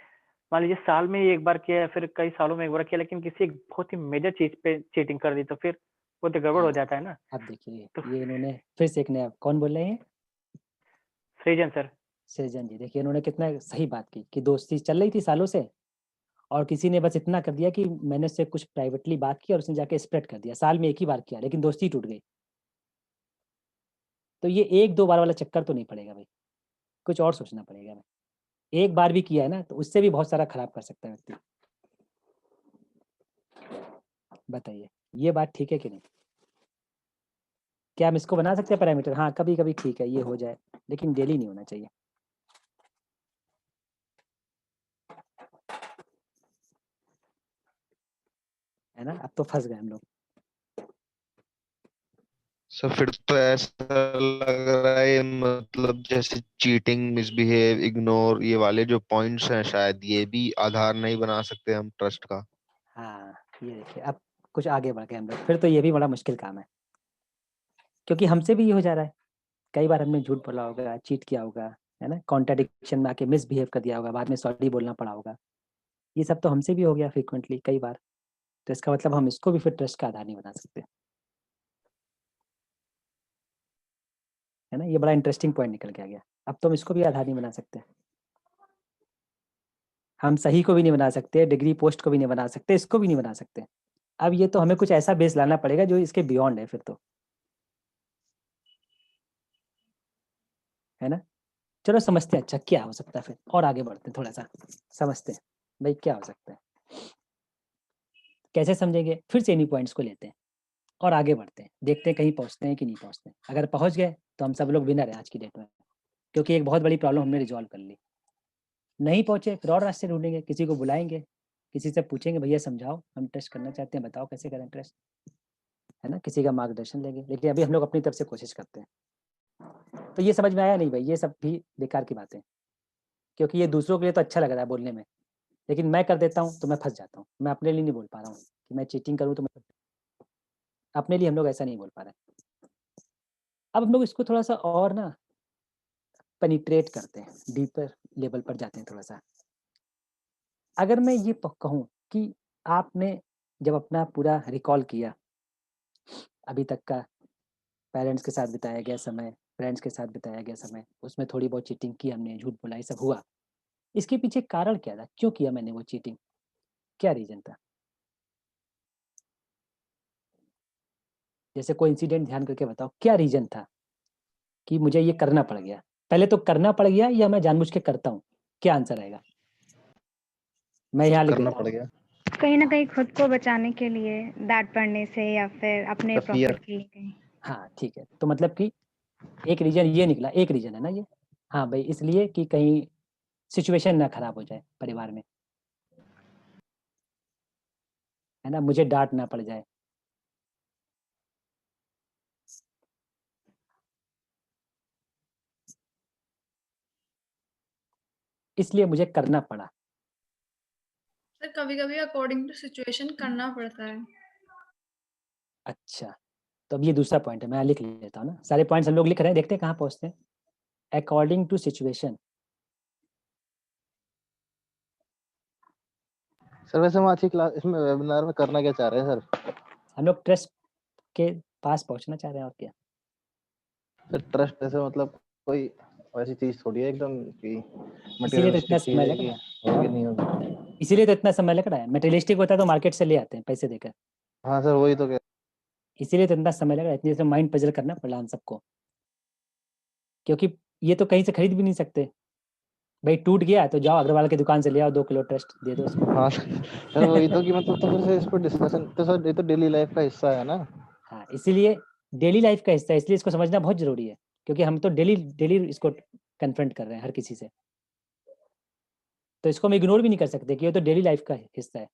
मान लीजिए साल में ही एक बार किया, फिर कई सालों में एक बार किया, लेकिन किसी एक बहुत ही मेजर चीज पे चीटिंग कर दी, तो फिर वो तो गड़बड़ हो जाता है ना। अब देखिए तो ये इन्होंने फिर से एक नया, कौन बोल रहे हैं? सृजन सर। सृजन जी। देखिए इन्होंने कितना सही बात की कि दोस्ती चल रही थी सालों से, और किसी ने बस इतना कर दिया कि मैंने उससे कुछ प्राइवेटली बात की और उसने जाके स्प्रेड कर दिया। साल में एक ही बार किया, लेकिन दोस्ती टूट गई। तो ये 1-2 बार वाला चक्कर तो नहीं पड़ेगा भाई, कुछ और सोचना पड़ेगा हमें। एक बार भी किया है ना, तो उससे भी बहुत सारा खराब कर सकता है व्यक्ति। बताइए, ये बात ठीक है कि नहीं? क्या हम इसको बना सकते हैं पैरामीटर? हाँ, कभी-कभी ठीक है, ये हो जाए, लेकिन डेली नहीं होना चाहिए। है ना? अब तो फँस गए हम लोग। सर फिर तो ऐसा लग रहा है मतलब जैसे चीटिंग, मिसबिहेव, इग्नोर, ये वाले जो पॉइंट्स हैं शायद ये भी आधार नहीं बना सकते हम ट्रस्ट का। हाँ, ये देखिए अब कुछ आगे बढ़ गए हम लोग, फिर तो ये भी बड़ा मुश्किल काम है। क्योंकि हमसे भी ये हो जा रहा है। कई बार हमने झूठ बोला होगा, चीट किया होगा, है ना? कॉन्ट्राडिक्शन में आके मिसबिहेव कर दिया होगा, बाद में सॉरी बोलना पड़ा होगा। ये सब तो हमसे भी हो गया फ्रीक्वेंटली कई बार। तो इसका मतलब हम इसको भी फिर ट्रस्ट का आधार नहीं बना सकते। है ना? ये बड़ा इंटरेस्टिंग पॉइंट निकल के आ गया। अब तो हम इसको भी आधार नहीं बना सकते। हम सही को भी नहीं बना सकते, डिग्री पोस्ट को भी नहीं बना सकते, इसको भी नहीं बना सकते। अब ये तो हमें कुछ ऐसा बेस लाना पड़ेगा जो इसके बियॉन्ड है फिर तो। है ना? चलो समझते हैं अच्छा क्या हो सकता है फिर, और आगे बढ़ते हैं थोड़ा-सा, समझते हैं, भाई क्या हो सकता है? कैसे समझेंगे? फिर से इन्हीं पॉइंट्स को लेते हैं और आगे बढ़ते हैं, देखते हैं कहीं पहुँचते हैं कि नहीं पहुँचते हैं। अगर पहुँच गए तो हम सब लोग विनर हैं आज की डेट में, क्योंकि एक बहुत बड़ी प्रॉब्लम हमने रिज़ॉल्व कर ली। नहीं पहुँचे फिर और रास्ते ढूँढेंगे, किसी को बुलाएँगे, किसी से पूछेंगे भैया समझाओ, हम ट्रस्ट करना चाहते हैं, बताओ कैसे करें ट्रस्ट? है ना? किसी का मार्गदर्शन लेंगे, लेकिन अभी हम लोग अपनी तरफ से कोशिश करते हैं। तो ये समझ में आया नहीं भाई, ये सब भी बेकार की बातें हैं, क्योंकि ये दूसरों के लिए तो अच्छा लग रहा है बोलने में, लेकिन मैं कर देता हूँ तो मैं फँस जाता हूँ। मैं अपने लिए नहीं बोल पा रहा हूँ कि मैं चीटिंग करूँ तो मैं, अपने लिए हम लोग ऐसा नहीं बोल पा रहे हैं। अब हम लोग इसको थोड़ा-सा और ना पेनिट्रेट करते हैं, डीपर लेवल पर जाते हैं थोड़ा-सा। अगर मैं ये कहूँ कि आपने जब अपना पूरा रिकॉल किया, अभी तक का पेरेंट्स के साथ बिताया गया समय, फ्रेंड्स के साथ बिताया गया समय, उसमें थोड़ी बहुत चीटिंग की हमने, झूठ बोला, ये सब हुआ। इसके पीछे कारण क्या था? क्यों किया मैंने वो चीटिंग? क्या रीज़न था? जैसे कोई इंसिडेंट ध्यान करके बताओ, क्या रीजन था कि मुझे ये करना पड़ गया? पहले तो करना पड़ गया या मैं जानबूझ के करता हूँ? क्या आंसर आएगा? मैं यहाँ लिख करना देता पड़ हूँ। गया। कहीं ना कहीं खुद को बचाने के लिए, डांट पड़ने से या फिर अपने तो fear। प्रॉफिट के लिए कहीं। हाँ ठीक है, तो मतलब कि एक रीजन ये निकला, एक रीजन है ना ये। हाँ भाई, इसलिए कि कहीं सिचुएशन ना खराब हो जाए परिवार में, है ना, मुझे डांट ना पड़ जाए। इसलिए मुझे करना पड़ा। सर कभी-कभी अकॉर्डिंग टू सिचुएशन करना पड़ता है। अच्छा, तो अब ये दूसरा पॉइंट है, मैं लिख लेता हूँ ना। सारे पॉइंट्स हम लोग लिख रहे हैं, देखते हैं कहाँ पहुँचते हैं। According to situation. सर वैसे हम आज की क्लास इसमें वेबिनार में करना क्या चाह रहे हैं सर? हम लोग ट्रस्ट के पास पहुँचना चाह रहे हैं, और क्या। सर ट्रस्ट ऐसे मतलब कोई वैसी चीज थोड़ी है एकदम कि इसीलिए तो इतना मटेरियलिस्टिक चीज समय है लग कि रहा है, होगी नहीं होगी। इसीलिए तो इतना समय लग रहा है। मटेरियलिस्टिक होता है तो मार्केट से ले आते हैं पैसे देकर, हाँ सर वही तो इसीलिए तो इतना समय लग रहा है। इतनी देर माइंड पजल करना पड़ा हम सबको, क्योंकि ये तो कहीं से खरीद भी नहीं सकते। भाई टूट गया तो जाओ अग्रवाल की दुकान से ले आओ, 2 किलो ट्रस्ट दे दो उसको। हाँ सर वही तो कि मतलब तो फिर से इस पर डिस्कशन तो सर ये तो डेली लाइफ का हिस्सा है ना। हाँ, इसीलिए डेली लाइफ का हिस्सा है, इसलिए इसको समझना बहुत जरूरी है, क्योंकि हम तो डेली डेली इसको कन्फ्रंट कर रहे हैं हर किसी से। तो इसको हम इग्नोर भी नहीं कर सकते कि ये तो डेली लाइफ का हिस्सा है।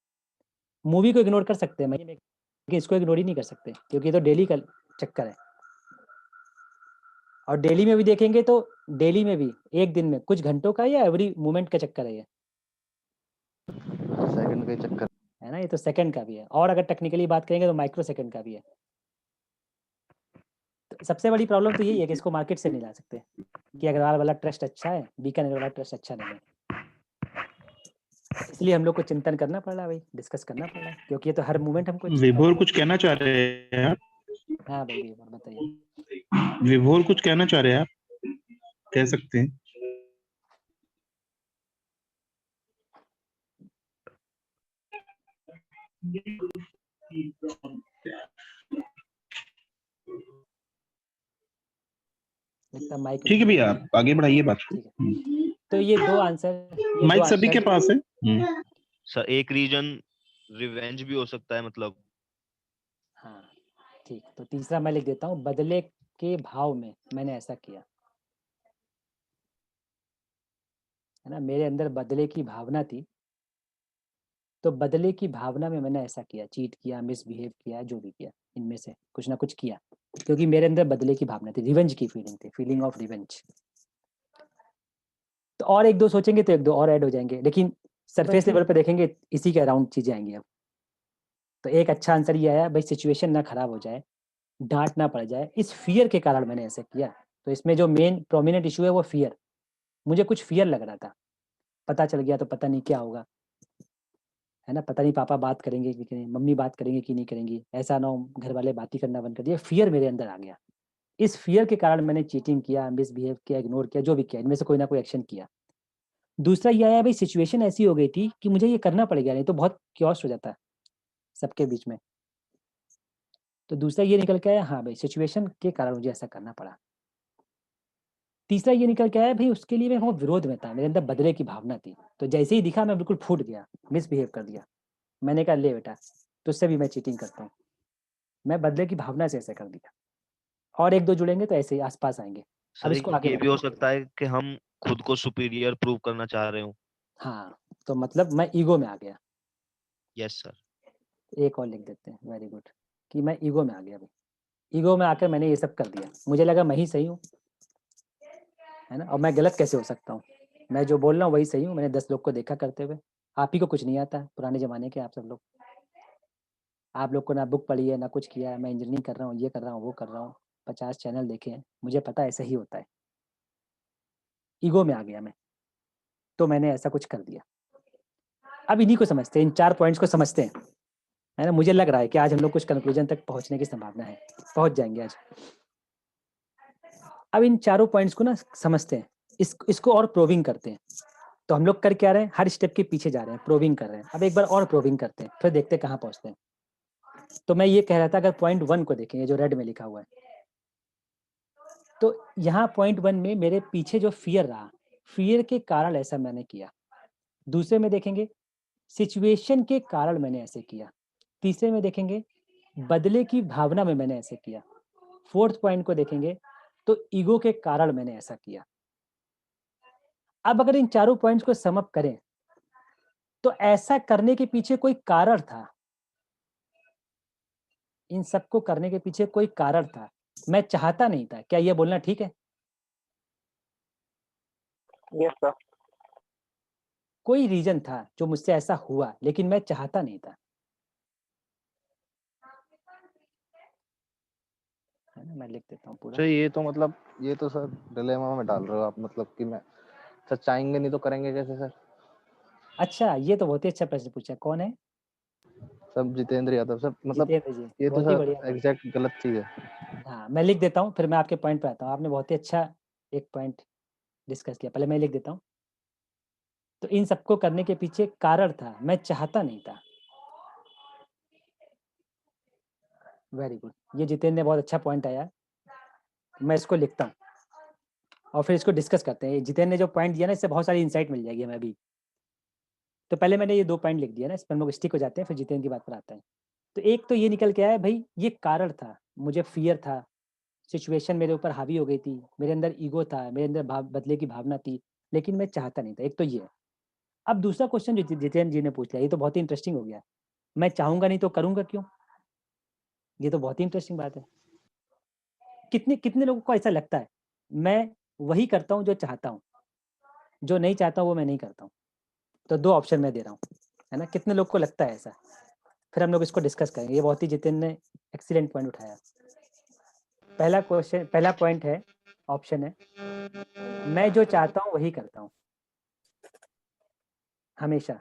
मूवी को इग्नोर कर सकते हैं लेकिन इसको इग्नोर ही नहीं कर सकते, क्योंकि ये तो डेली का चक्कर है। और डेली में भी देखेंगे तो डेली में भी एक दिन में कुछ घंटों का या एवरी मोमेंट का चक्कर है ये, सेकंड का ही चक्कर है ना। ये तो सेकंड का भी है, और अगर टेक्निकली बात करेंगे तो माइक्रो सेकंड का भी है। तो सबसे बड़ी प्रॉब्लम तो यही है कि इसको मार्केट से नहीं ला सकते, कि अग्रवाल वाला ट्रस्ट अच्छा है, बीकानेर वाला ट्रस्ट अच्छा नहीं है। इसलिए हम लोग को चिंतन करना पड़ रहा है भाई, डिस्कस करना पड़ रहा है, क्योंकि ये तो हर मोमेंट हमको। विभोर कुछ कहना चाह रहे हैं आप? हाँ भाई विभोर बताइए। विभोर कुछ कहना चाह रहे हैं आप? कह सकते हैं। लगता है माइक ठीक है भैया, आप आगे बढ़ाइए बात को। ठीक है। तो ये दो आंसर, माइक सभी के पास है। सर एक रीजन रिवेंज भी हो सकता है, मतलब। हाँ ठीक, तो तीसरा मैं लिख देता हूँ, बदले के भाव में मैंने ऐसा किया, है ना। मेरे अंदर बदले की भावना थी, तो बदले की भावना में मैंने ऐसा किया, चीट किया, मिसबिहेव किया, जो भी किया, इनमें से कुछ ना कुछ किया, क्योंकि मेरे अंदर बदले की भावना थी, रिवेंज की फीलिंग थी, फीलिंग ऑफ रिवेंज। तो और एक दो सोचेंगे तो एक दो और ऐड हो जाएंगे, लेकिन सरफेस लेवल पे देखेंगे इसी के अराउंड चीजें आएंगी अब। तो एक अच्छा आंसर ये आया भाई, सिचुएशन ना खराब हो जाए, डांट ना पड़ जाए, इस फियर के कारण मैंने ऐसा किया। तो इसमें जो मेन प्रोमिनेंट इशू है वो फियर, मुझे कुछ फियर लग रहा था, पता चल गया तो पता नहीं क्या होगा, है ना। पता नहीं पापा बात करेंगे कि नहीं, मम्मी बात करेंगे कि नहीं करेंगी, ऐसा ना हो घर वाले बात ही करना बंद कर दिया। फियर मेरे अंदर आ गया, इस फियर के कारण मैंने चीटिंग किया, मिसबिहेव किया, इग्नोर किया, जो भी किया, इनमें से कोई ना कोई एक्शन किया। दूसरा ये आया भाई, सिचुएशन ऐसी हो गई थी कि मुझे ये करना पड़ेगा, नहीं तो बहुत क्योस हो जाता है सबके बीच में। तो दूसरा ये निकल के आया, हाँ भाई सिचुएशन के कारण मुझे ऐसा करना पड़ा। तीसरा ये निकल के आया भाई, उसके लिए मैं बहुत विरोध में था, मेरे अंदर बदले की भावना थी, तो जैसे ही दिखा मैं बिल्कुल फूट गया, मिसबिहेव कर दिया। मैंने कहा ले बेटा, तुझसे भी मैं चीटिंग करता हूँ, मैं बदले की भावना से ऐसा कर दिया। और एक दो जुड़ेंगे तो ऐसे ही आसपास आएंगे। अब सर इसको आगे ये भी हो बढ़ाते हैं। सकता है कि हम खुद को सुपीरियर प्रूव करना चाह रहे हो। हाँ, तो मतलब मैं ईगो में आ गया। Yes sir. एक और लिख देते हैं, वेरी गुड, कि मैं ईगो में आ गया भाई। ईगो में आकर मैंने ये सब कर दिया, मुझे लगा मैं ही सही हूँ, है ना। और मैं गलत कैसे हो सकता हूँ, मैं जो बोल रहा हूँ वही सही हूँ। मैंने 10 लोग को देखा करते हुए, आप ही को कुछ नहीं आता, पुराने जमाने के आप सब लोग, आप लोग को ना बुक पढ़ी है ना कुछ किया है। मैं इंजीनियरिंग कर रहा हूँ, ये कर रहा हूँ, वो कर रहा हूँ, 50 चैनल देखे हैं, मुझे पता है ऐसा ही होता है। ईगो में आ गया मैं, तो मैंने ऐसा कुछ कर दिया। अब इन्हीं को समझते हैं, इन 4 पॉइंट्स को समझते हैं, है ना। मुझे लग रहा है कि आज हम लोग कुछ कंक्लूजन तक पहुंचने की संभावना है, पहुंच जाएंगे आज। अब इन चारों पॉइंट्स को ना समझते हैं, इसको और प्रोविंग करते हैं। तो हम लोग कर क्या रहे हैं, हर स्टेप के पीछे जा रहे हैं, प्रोविंग कर रहे हैं। अब एक बार और प्रोविंग करते हैं, फिर देखते हैं कहाँ पहुंचते हैं। तो मैं ये कह रहा था अगर पॉइंट 1 को देखेंगे जो रेड में लिखा हुआ है, तो यहाँ पॉइंट 1 में मेरे पीछे जो फियर रहा, फियर के कारण ऐसा मैंने किया। दूसरे में देखेंगे सिचुएशन के कारण मैंने ऐसे किया। तीसरे में देखेंगे बदले की भावना में मैंने ऐसे किया। फोर्थ पॉइंट को देखेंगे तो ईगो के कारण मैंने ऐसा किया। अब अगर इन चारों पॉइंट्स को सम अप करें तो ऐसा करने के पीछे कोई कारण था, इन सबको करने के पीछे कोई कारण था, मैं चाहता नहीं था। क्या ये बोलना ठीक है? Yes sir. कोई रीजन था जो मुझसे ऐसा हुआ, लेकिन मैं चाहता नहीं था, है ना? मैं लिख देता हूँ पूरा। अच्छा ये तो मतलब ये तो सर डिलेमा में डाल रहे हो आप, मतलब कि मैं सर चाहेंगे नहीं तो करेंगे कैसे सर? अच्छा, ये तो बहुत ही अच्छा प्रश्न पूछा। कौन है? सब जितेंद्र यादव सर, मतलब जितेंद्र जी, ये तो बहुत ही सर बढ़िया। एग्जैक्ट गलत चीज है। हाँ, मैं लिख देता हूँ, फिर मैं आपके पॉइंट पे आता हूँ। आपने बहुत ही अच्छा एक पॉइंट डिस्कस किया, पहले मैं लिख देता हूँ। तो इन सबको करने के पीछे कारण था, मैं चाहता नहीं था। वेरी गुड, ये जितेंद्र ने बहुत अच्छा पॉइंट आया। मैं इसको लिखता हूँ और फिर इसको डिस्कस करते हैं। जितेंद्र ने जो पॉइंट दिया ना, इससे बहुत सारी इंसाइट मिल जाएगी हमें अभी। तो पहले मैंने ये 2 पॉइंट लिख दिया ना, इस पर हम लोग स्टिक हो जाते हैं, फिर जितेंद्र की बात पर आते हैं। तो एक तो ये निकल के आया भाई, ये कारण था, मुझे फियर था, सिचुएशन मेरे ऊपर हावी हो गई थी, मेरे अंदर ईगो था, मेरे अंदर बदले की भावना थी, लेकिन मैं चाहता नहीं था। एक तो ये है। अब दूसरा क्वेश्चन जो जितेंद्र जी ने पूछ लिया, ये तो बहुत ही इंटरेस्टिंग हो गया। मैं चाहूंगा नहीं तो करूंगा क्यों? ये तो बहुत ही इंटरेस्टिंग बात है। कितने कितने लोगों को ऐसा लगता है मैं वही करता हूँ जो चाहता हूँ, जो नहीं चाहता हूँ वो मैं नहीं करता हूँ? तो 2 ऑप्शन मैं दे रहा हूँ, है ना? कितने लोग को लगता है ऐसा? फिर हम लोग इसको डिस्कस करेंगे। ये बहुत ही जितेंद्र ने एक्सीलेंट पॉइंट उठाया। पहला पॉइंट है, ऑप्शन है, मैं जो चाहता हूँ वही करता हूँ हमेशा,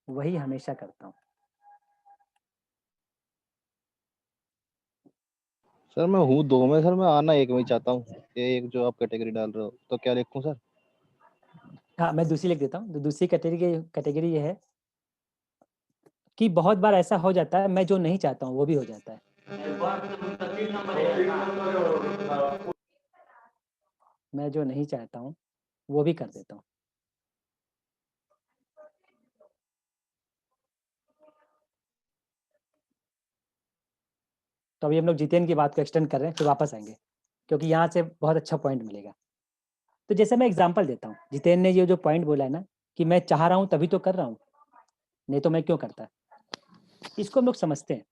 वही हमेशा करता हूँ। सर मैं हूँ 2 में सर, मैं आना एक में ही चाहता हूँ। ये एक जो आप कैटेगरी डाल रहे हो, तो क्या लिखूं सर? हाँ, मैं दूसरी लिख देता हूँ। तो दूसरी कैटेगरी ये है कि बहुत बार ऐसा हो जाता है, मैं जो नहीं चाहता हूँ वो भी हो जाता है। मैं जो नहीं चाहता हूँ वो भी कर देता हूँ। तो अभी हम लोग जितेंद्र की बात को एक्सटेंड कर रहे हैं, फिर वापस आएंगे, क्योंकि यहाँ से बहुत अच्छा पॉइंट मिलेगा। तो जैसे मैं एग्जांपल देता हूँ, जितेंद्र ने ये जो पॉइंट बोला है ना कि मैं चाह रहा हूँ तभी तो कर रहा हूँ, नहीं तो मैं क्यों करता। इसको हम लोग समझते हैं।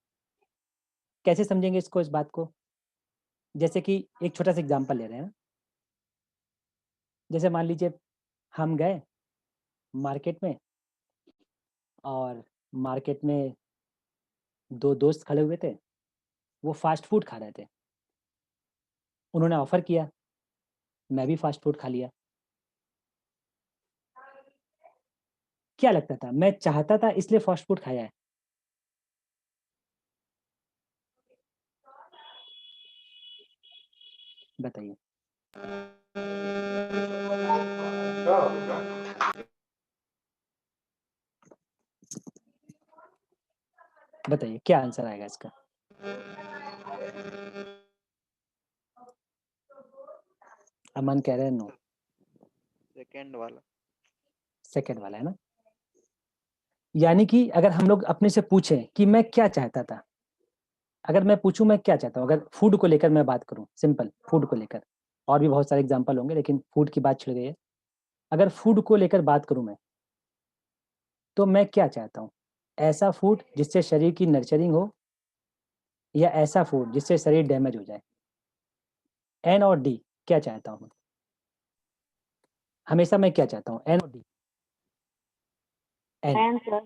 कैसे समझेंगे इसको, इस बात को? जैसे कि एक छोटा सा एग्जांपल ले रहे हैं। जैसे मान लीजिए हम गए मार्केट में, और मार्केट में 2 दोस्त खड़े हुए थे, वो फास्ट फूड खा रहे थे। उन्होंने ऑफर किया, मैं भी फास्ट फूड खा लिया। क्या लगता था, मैं चाहता था इसलिए फास्ट फूड खाया है? बताइए। बताइए क्या आंसर आएगा इसका? अमन कह रहे हैं नो, सेकंड वाला। सेकंड वाला है ना। यानी कि अगर हम लोग अपने से पूछें कि मैं क्या चाहता था, अगर मैं पूछूं मैं क्या चाहता हूँ, अगर फूड को लेकर मैं बात करूं, सिंपल फूड को लेकर, और भी बहुत सारे एग्जांपल होंगे लेकिन फूड की बात छिड़ गई है। अगर फूड को लेकर बात करूं मैं, तो मैं क्या चाहता हूँ? ऐसा फूड जिससे शरीर की नर्चरिंग हो, या ऐसा फूड जिससे शरीर डैमेज हो जाए? एन और डी, क्या चाहता हूँ? हमेशा मैं क्या चाहता हूँ, एन और डी? एन।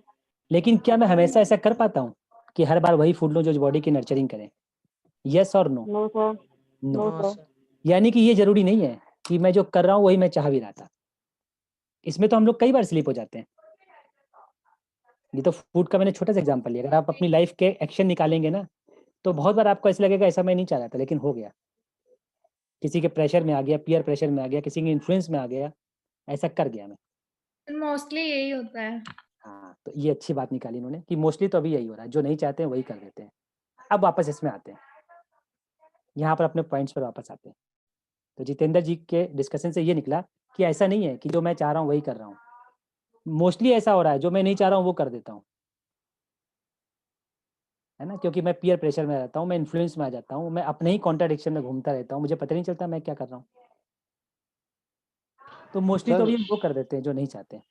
लेकिन क्या मैं हमेशा ऐसा कर पाता हूँ कि हर बार वही फूड लो जो बॉडी की नर्चरिंग करे? यस और no? No sir. No. No sir. यानी कि ये जरूरी नहीं है कि मैं जो कर रहा हूँ वही मैं चाह भी रहा था। इसमें तो हम लोग कई बार स्लिप हो जाते हैं। ये तो फूड का मैंने छोटा सा एग्जांपल लिया। अगर आप अपनी लाइफ के एक्शन निकालेंगे ना, तो बहुत बार आपको ऐसा लगेगा ऐसा मैं नहीं चाह रहा था लेकिन हो गया, किसी के प्रेशर में आ गया, पीयर प्रेशर में आ गया, किसी के इन्फ्लुएंस में आ गया, ऐसा कर गया मैं। मोस्टली यही होता है। हाँ, हाँ, तो ये अच्छी बात निकाली इन्होंने कि मोस्टली तो अभी यही हो रहा है, जो नहीं चाहते हैं वही कर देते हैं। अब वापस इसमें आते हैं, यहाँ पर अपने पॉइंट्स पर वापस आते हैं। तो जितेंद्र जी के डिस्कशन से ये निकला कि ऐसा नहीं है कि जो मैं चाह रहा हूँ वही कर रहा हूँ, मोस्टली ऐसा हो रहा है जो मैं नहीं चाह रहा हूँ वो कर देता हूँ, है ना, क्योंकि मैं पीयर प्रेशर में रहता हूँ, मैं इन्फ्लुएंस में आ जाता हूँ, मैं अपने ही कॉन्ट्राडिक्शन में घूमता रहता हूँ, मुझे पता नहीं चलता मैं क्या कर रहा हूँ। तो मोस्टली तो सर ये वो कर देते हैं जो नहीं चाहते हैं।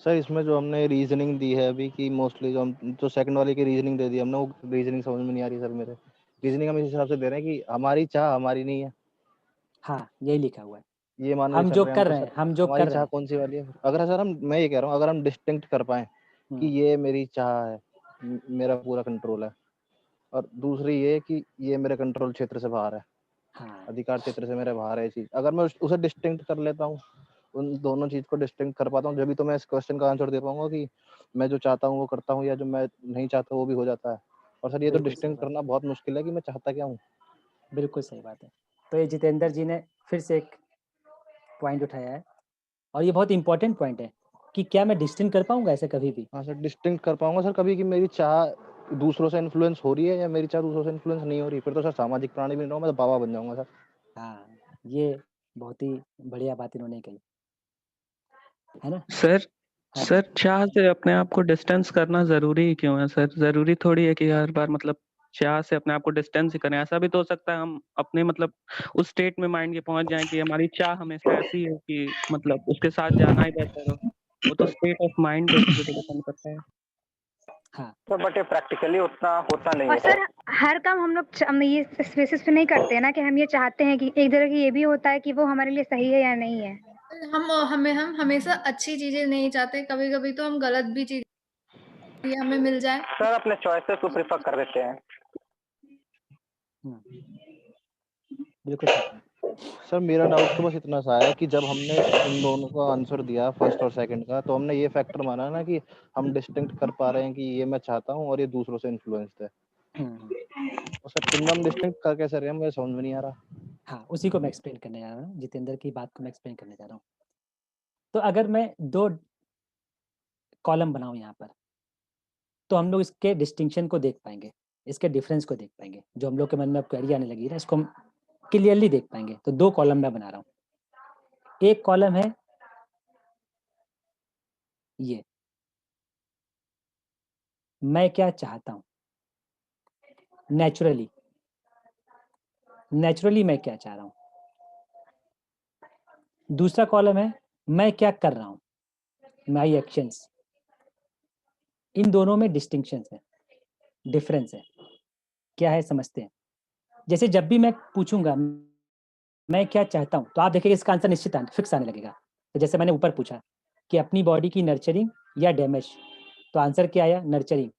सर इसमें जो हमने रीजनिंग दी है अभी की मोस्टली जो सेकंड वाले की रीजनिंग दे दी हमने, वो रीजनिंग समझ में नहीं आ रही सर मेरे। रीजनिंग हम इस हिसाब से दे रहे हैं कि हमारी चाह हमारी नहीं है, हाँ, यही लिखा हुआ है, ये मान के हम चल जो रहे हैं हम कर तो रहे सर। हैं, हम जो हमारी कर रहे चाह हैं। कौन सी वाली है? अगर सर मैं ये कह रहा हूँ, अगर हम डिस्टिंक्ट कर पाए कि ये मेरी चाह है, मेरा पूरा कंट्रोल है, और दूसरी ये कि ये मेरे कंट्रोल क्षेत्र से बाहर है, हाँ, अधिकार क्षेत्र से मेरे बाहर है ये चीज, अगर मैं उसे डिस्टिंक्ट कर लेता हूँ, उन दोनों चीज को डिस्टिंक्ट कर पाता हूँ, जब भी तो मैं इस क्वेश्चन का आंसर दे पाऊंगा कि मैं जो चाहता हूँ वो करता हूँ, या जो मैं नहीं चाहता वो भी हो जाता है। और सर ये तो बिल्कुल सही डिस्टिंक्ट बात, करना बहुत मुश्किल है कि मैं चाहता क्या हूँ। बिल्कुल सही बात है। तो ये जितेंद्र जी ने फिर से एक पॉइंट उठाया है, और ये बहुत इंपॉर्टेंट पॉइंट है कि क्या मैं डिस्टिंक्ट कर पाऊंगा ऐसे कभी भी। हाँ सर, डिस्टिंक्ट कर पाऊंगा सर कभी कि मेरी चाह दूसरों से इन्फ्लुएंस हो रही है या मेरी चाह दूसरों से इन्फ्लुएंस नहीं हो रही, फिर तो सर सामाजिक प्राणी भी नहीं रहूंगा, मैं तो बाबा बन जाऊंगा सर। हाँ, ये बहुत ही बढ़िया बात इन्होंने कही, है ना। सर हाँ जी, सर चाह से अपने आप को डिस्टेंस करना जरूरी क्यों है सर? जरूरी थोड़ी है कि हर बार मतलब चाह से अपने आप को डिस्टेंस ही करें। ऐसा भी तो हो सकता है हम अपने मतलब उस स्टेट में माइंड के पहुंच जाएं कि हमारी चाह हमेशा ऐसी है कि मतलब उसके साथ जाना ही बेहतर हो। वो तो स्टेट ऑफ माइंड के ऊपर भी तो डिपेंड करता है। हाँ, तो बट ये प्रैक्टिकली उतना होता नहीं और है। सर हर काम हम लोग हम ये इस बेसिस पे नहीं करते हैं ना कि हम ये चाहते हैं कि एक जगह ये भी होता है कि वो हमारे लिए सही है या नहीं है। हम हमेशा अच्छी चीजें नहीं चाहते, कभी कभी तो हम गलत भी चीज हमें मिल जाए। सर अपने चॉइसेस को प्रेफर कर देते हैं। बिल्कुल सही। सर मेरा डाउट तो बस इतना सा है कि जब हमने इन दोनों का आंसर दिया फर्स्ट और सेकंड का, तो हमने ये फैक्टर माना ना कि हम डिस्टिंक्ट कर पा रहे हैं कि ये मैं चाहता हूँ और ये दूसरों से इन्फ्लुएंस्ड है। और सर इनमें हम डिस्टिंक्ट कर कैसे रहे हैं, मुझे समझ में नहीं आ रहा। हाँ, उसी को मैं एक्सप्लेन करने जा रहा हूँ, जितेंद्र की बात को मैं एक्सप्लेन करने जा रहा हूँ। तो अगर मैं 2 कॉलम बनाऊं यहाँ पर, तो हम लोग इसके डिस्टिंक्शन को देख पाएंगे, इसके डिफरेंस को देख पाएंगे। जो हम लोग के मन में अब क्वेरी आने लगी है ना, इसको हम क्लियरली देख पाएंगे। तो 2 कॉलम मैं बना रहा हूँ। एक कॉलम है ये, मैं क्या चाहता हूँ, नेचुरली मैं क्या चाह रहा हूँ। दूसरा कॉलम है मैं क्या कर रहा हूँ, माई एक्शंस। इन दोनों में डिस्टिंक्शन है, डिफरेंस है। क्या है समझते हैं। जैसे जब भी मैं पूछूंगा मैं क्या चाहता हूँ, तो आप देखेंगे इसका आंसर निश्चित फिक्स आने लगेगा। तो जैसे मैंने ऊपर पूछा कि अपनी बॉडी की नर्चरिंग या डैमेज, तो आंसर क्या आया, नर्चरिंग।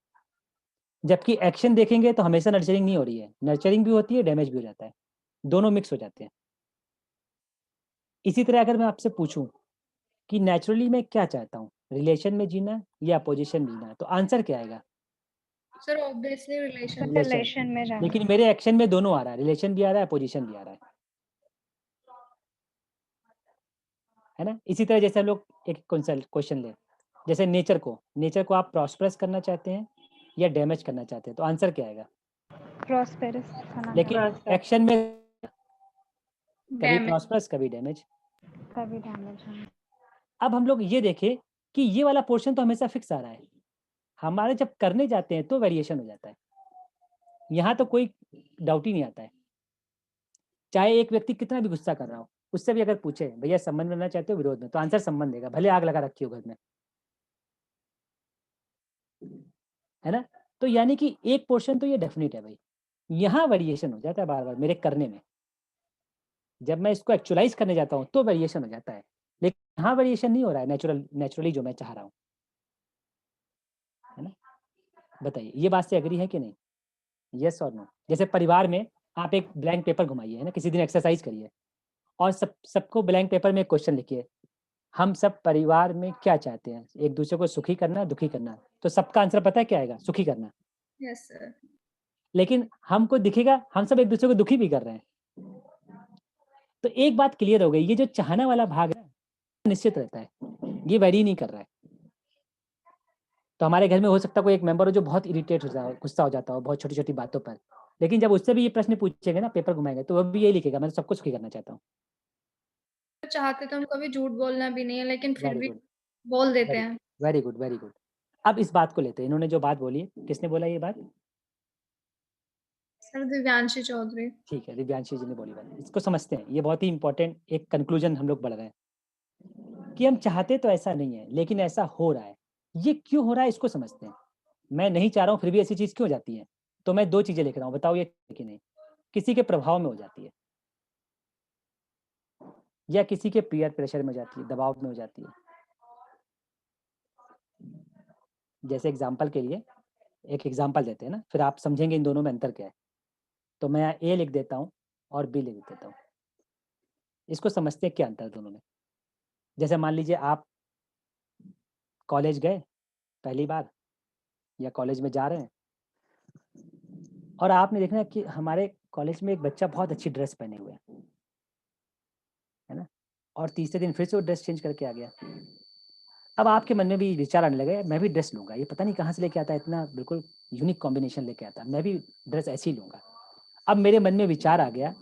जबकि एक्शन देखेंगे तो हमेशा नर्चरिंग नहीं हो रही है, नर्चरिंग भी होती है, डैमेज भी हो जाता है, दोनों मिक्स हो जाते हैं। इसी तरह अगर मैं आपसे पूछूं कि नेचुरली मैं क्या चाहता हूँ, रिलेशन में जीना या अपोजिशन में जीना, तो आंसर क्या आएगा, सर ऑब्वियसली रिलेशन। रिलेशन में जाना। लेकिन मेरे एक्शन में दोनों आ रहा है, रिलेशन भी आ रहा है, अपोजिशन भी आ रहा है ना। इसी तरह जैसे हम लोग एक क्वेश्चन ले, जैसे नेचर को आप प्रॉस्परस करना चाहते हैं या डैमेज करना चाहते हैं, तो आंसर क्या आएगा। प्रॉस्पेरस लेकिन एक्शन में कभी डैमेज। प्रॉस्परस कभी डैमेज। कभी डैमेज। अब हम लोग ये देखें कि ये वाला पोर्शन तो हमेशा फिक्स आ रहा है, हमारे जब करने जाते हैं तो वेरिएशन हो जाता है। यहाँ तो कोई डाउट ही नहीं आता है, चाहे एक व्यक्ति कितना भी गुस्सा कर रहा हो, उससे भी अगर पूछे भैया संबंध बनना चाहते हो विरोध में, तो आंसर संबंध देगा, भले आग लगा रखी हो घर में, है ना। तो यानी कि एक पोर्शन तो ये डेफिनेट है भाई, यहाँ वेरिएशन हो जाता है बार बार मेरे करने में। जब मैं इसको एक्चुअलाइज करने जाता हूँ तो वेरिएशन हो जाता है, लेकिन यहाँ वेरिएशन नहीं हो रहा है नेचुरली जो मैं चाह रहा हूँ, है ना। बताइए ये बात से एग्री है कि नहीं, यस और नो। जैसे परिवार में आप एक ब्लैंक पेपर घुमाइए, है ना, किसी दिन एक्सरसाइज करिए और सबको ब्लैंक पेपर में एक क्वेश्चन लिखिए, हम सब परिवार में क्या चाहते हैं, एक दूसरे को सुखी करना, दुखी करना, तो सबका आंसर पता है क्या आएगा, सुखी करना। Yes sir. लेकिन हमको दिखेगा हम सब एक दूसरे को दुखी भी कर रहे हैं। तो एक बात क्लियर हो गई, ये जो चाहना वाला भाग है निश्चित रहता है, ये वेरी नहीं कर रहा है। तो हमारे घर में हो सकता है कोई एक मेंबर हो जो बहुत इरिटेट हो जाए, गुस्सा हो जाता हो बहुत छोटी-छोटी बातों पर। लेकिन जब उससे भी ये प्रश्न पूछेंगे ना, पेपर घुमाएँगे, तो वो भी यही लिखेगा, मैं तो सबको सुखी करना चाहता हूँ। चाहते तो हम कभी झूठ बोलना भी नहीं है, लेकिन फिर वेरी भी गुड, बोल देते वेरी हैं। Very good, very good. अब इस बात को लेते हैं, इन्होंने जो बात बोली है, किसने बोला ये बात? सर दिव्यांशी चौधरी। ठीक है, दिव्यांशी जी ने बोली बात। इसको समझते हैं, ये बहुत ही इम्पोर्टेंट एक कंक्लूजन हम लोग बढ़ रहे हैं कि हम चाहते तो ऐसा नहीं है, लेकिन ऐसा हो रहा है। ये क्यों हो रहा है इसको समझते हैं। मैं नहीं चाह रहा हूँ फिर भी ऐसी चीज़ क्यों हो जाती है? तो मैं 2 चीज़ें लिख रहा हूँ, बताओ ये है कि नहीं? किसी के प्रभाव में हो जाती है या किसी के पीयर प्रेशर में हो जाती है, दबाव में हो जाती है। जैसे एग्जाम्पल के लिए एक एग्जाम्पल देते हैं ना, फिर आप समझेंगे इन दोनों में अंतर क्या है। तो मैं ए लिख देता हूँ और बी लिख देता हूँ। इसको समझते हैं क्या अंतर है दोनों में। जैसे मान लीजिए आप कॉलेज गए पहली बार या कॉलेज में जा रहे हैं और आपने देखना कि हमारे कॉलेज में एक बच्चा बहुत अच्छी ड्रेस पहने हुए है ना, और तीसरे दिन फिर से वो ड्रेस चेंज करके आ गया। अब आपके मन में भी विचार आने लगे, मैं भी ड्रेस लूंगा, ये पता नहीं कहाँ से लेके आता है, इतना बिल्कुल यूनिक कॉम्बिनेशन लेके आता है, मैं भी ड्रेस ऐसी ही लूंगा। अब मेरे मन में विचार आ गया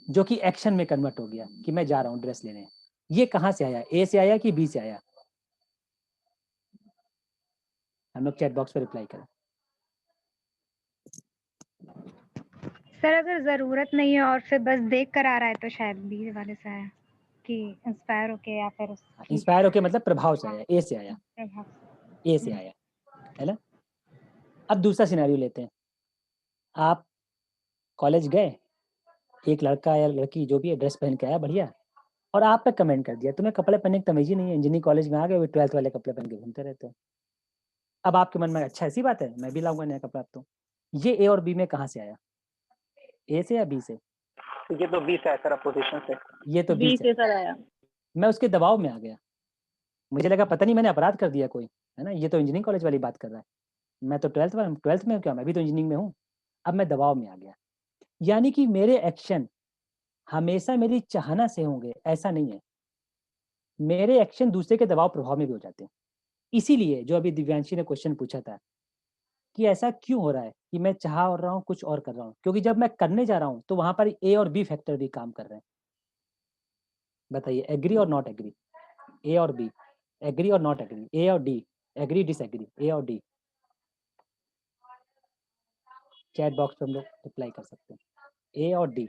जो कि एक्शन में कन्वर्ट हो गया कि मैं जा रहा हूँ ड्रेस लेने। ये कहाँ से आया, ए से आया कि बी से आया? हम लोग चैट बॉक्स पर रिप्लाई करें। सर अगर जरूरत नहीं है और फिर बस देख कर आ रहा है तो शायद बी वाले से आया कि इंस्पायर होके या फिर उसकी इंस्पायर होके मतलब प्रभाव से आया, ए से आया, प्रभाव ए से आया, है ना। अब दूसरा सिनेरियो लेते हैं। आप कॉलेज गए, एक लड़का या लड़की जो भी है ड्रेस पहन के आया बढ़िया, और आप पे कमेंट कर दिया तुम्हें कपड़े पहनने की तमीज ही नहीं है, इंजीनियरिंग कॉलेज में आ गए, 12th वाले कपड़े पहन के घूमते रहते हो। अब आपके मन में अच्छा ऐसी बात है, मैं भी लाऊंगा नया कपड़ा। अब तो ये ए और बी में कहाँ से आया, ए से या बी से? ये तो बी से है सर, अपोजिशन से। ये तो बी से सर आया। मैं उसके दबाव में आ गया, मुझे लगा पता नहीं मैंने अपराध कर दिया कोई, है ना, ये तो इंजीनियरिंग कॉलेज वाली बात कर रहा है, मैं तो 12th में क्या, मैं भी तो इंजीनियरिंग में हूँ। अब मैं दबाव में आ गया, यानी कि मेरे एक्शन हमेशा मेरी चाहना से होंगे ऐसा नहीं है, मेरे एक्शन दूसरे के दबाव प्रभाव में भी हो जाते हैं। इसीलिए जो अभी दिव्यांशी ने क्वेश्चन पूछा था कि ऐसा क्यों हो रहा है कि मैं चाह और रहा हूँ कुछ और कर रहा हूँ, क्योंकि जब मैं करने जा रहा हूँ तो वहां पर ए और बी फैक्टर भी काम कर रहे हैं। बताइए, एग्री और नॉट एग्री, ए और बी, एग्री और नॉट एग्री, ए और डी, एग्री डिसएग्री, ए और डी। चैट बॉक्स पे हम लोग रिप्लाई कर सकते हैं, ए और डी।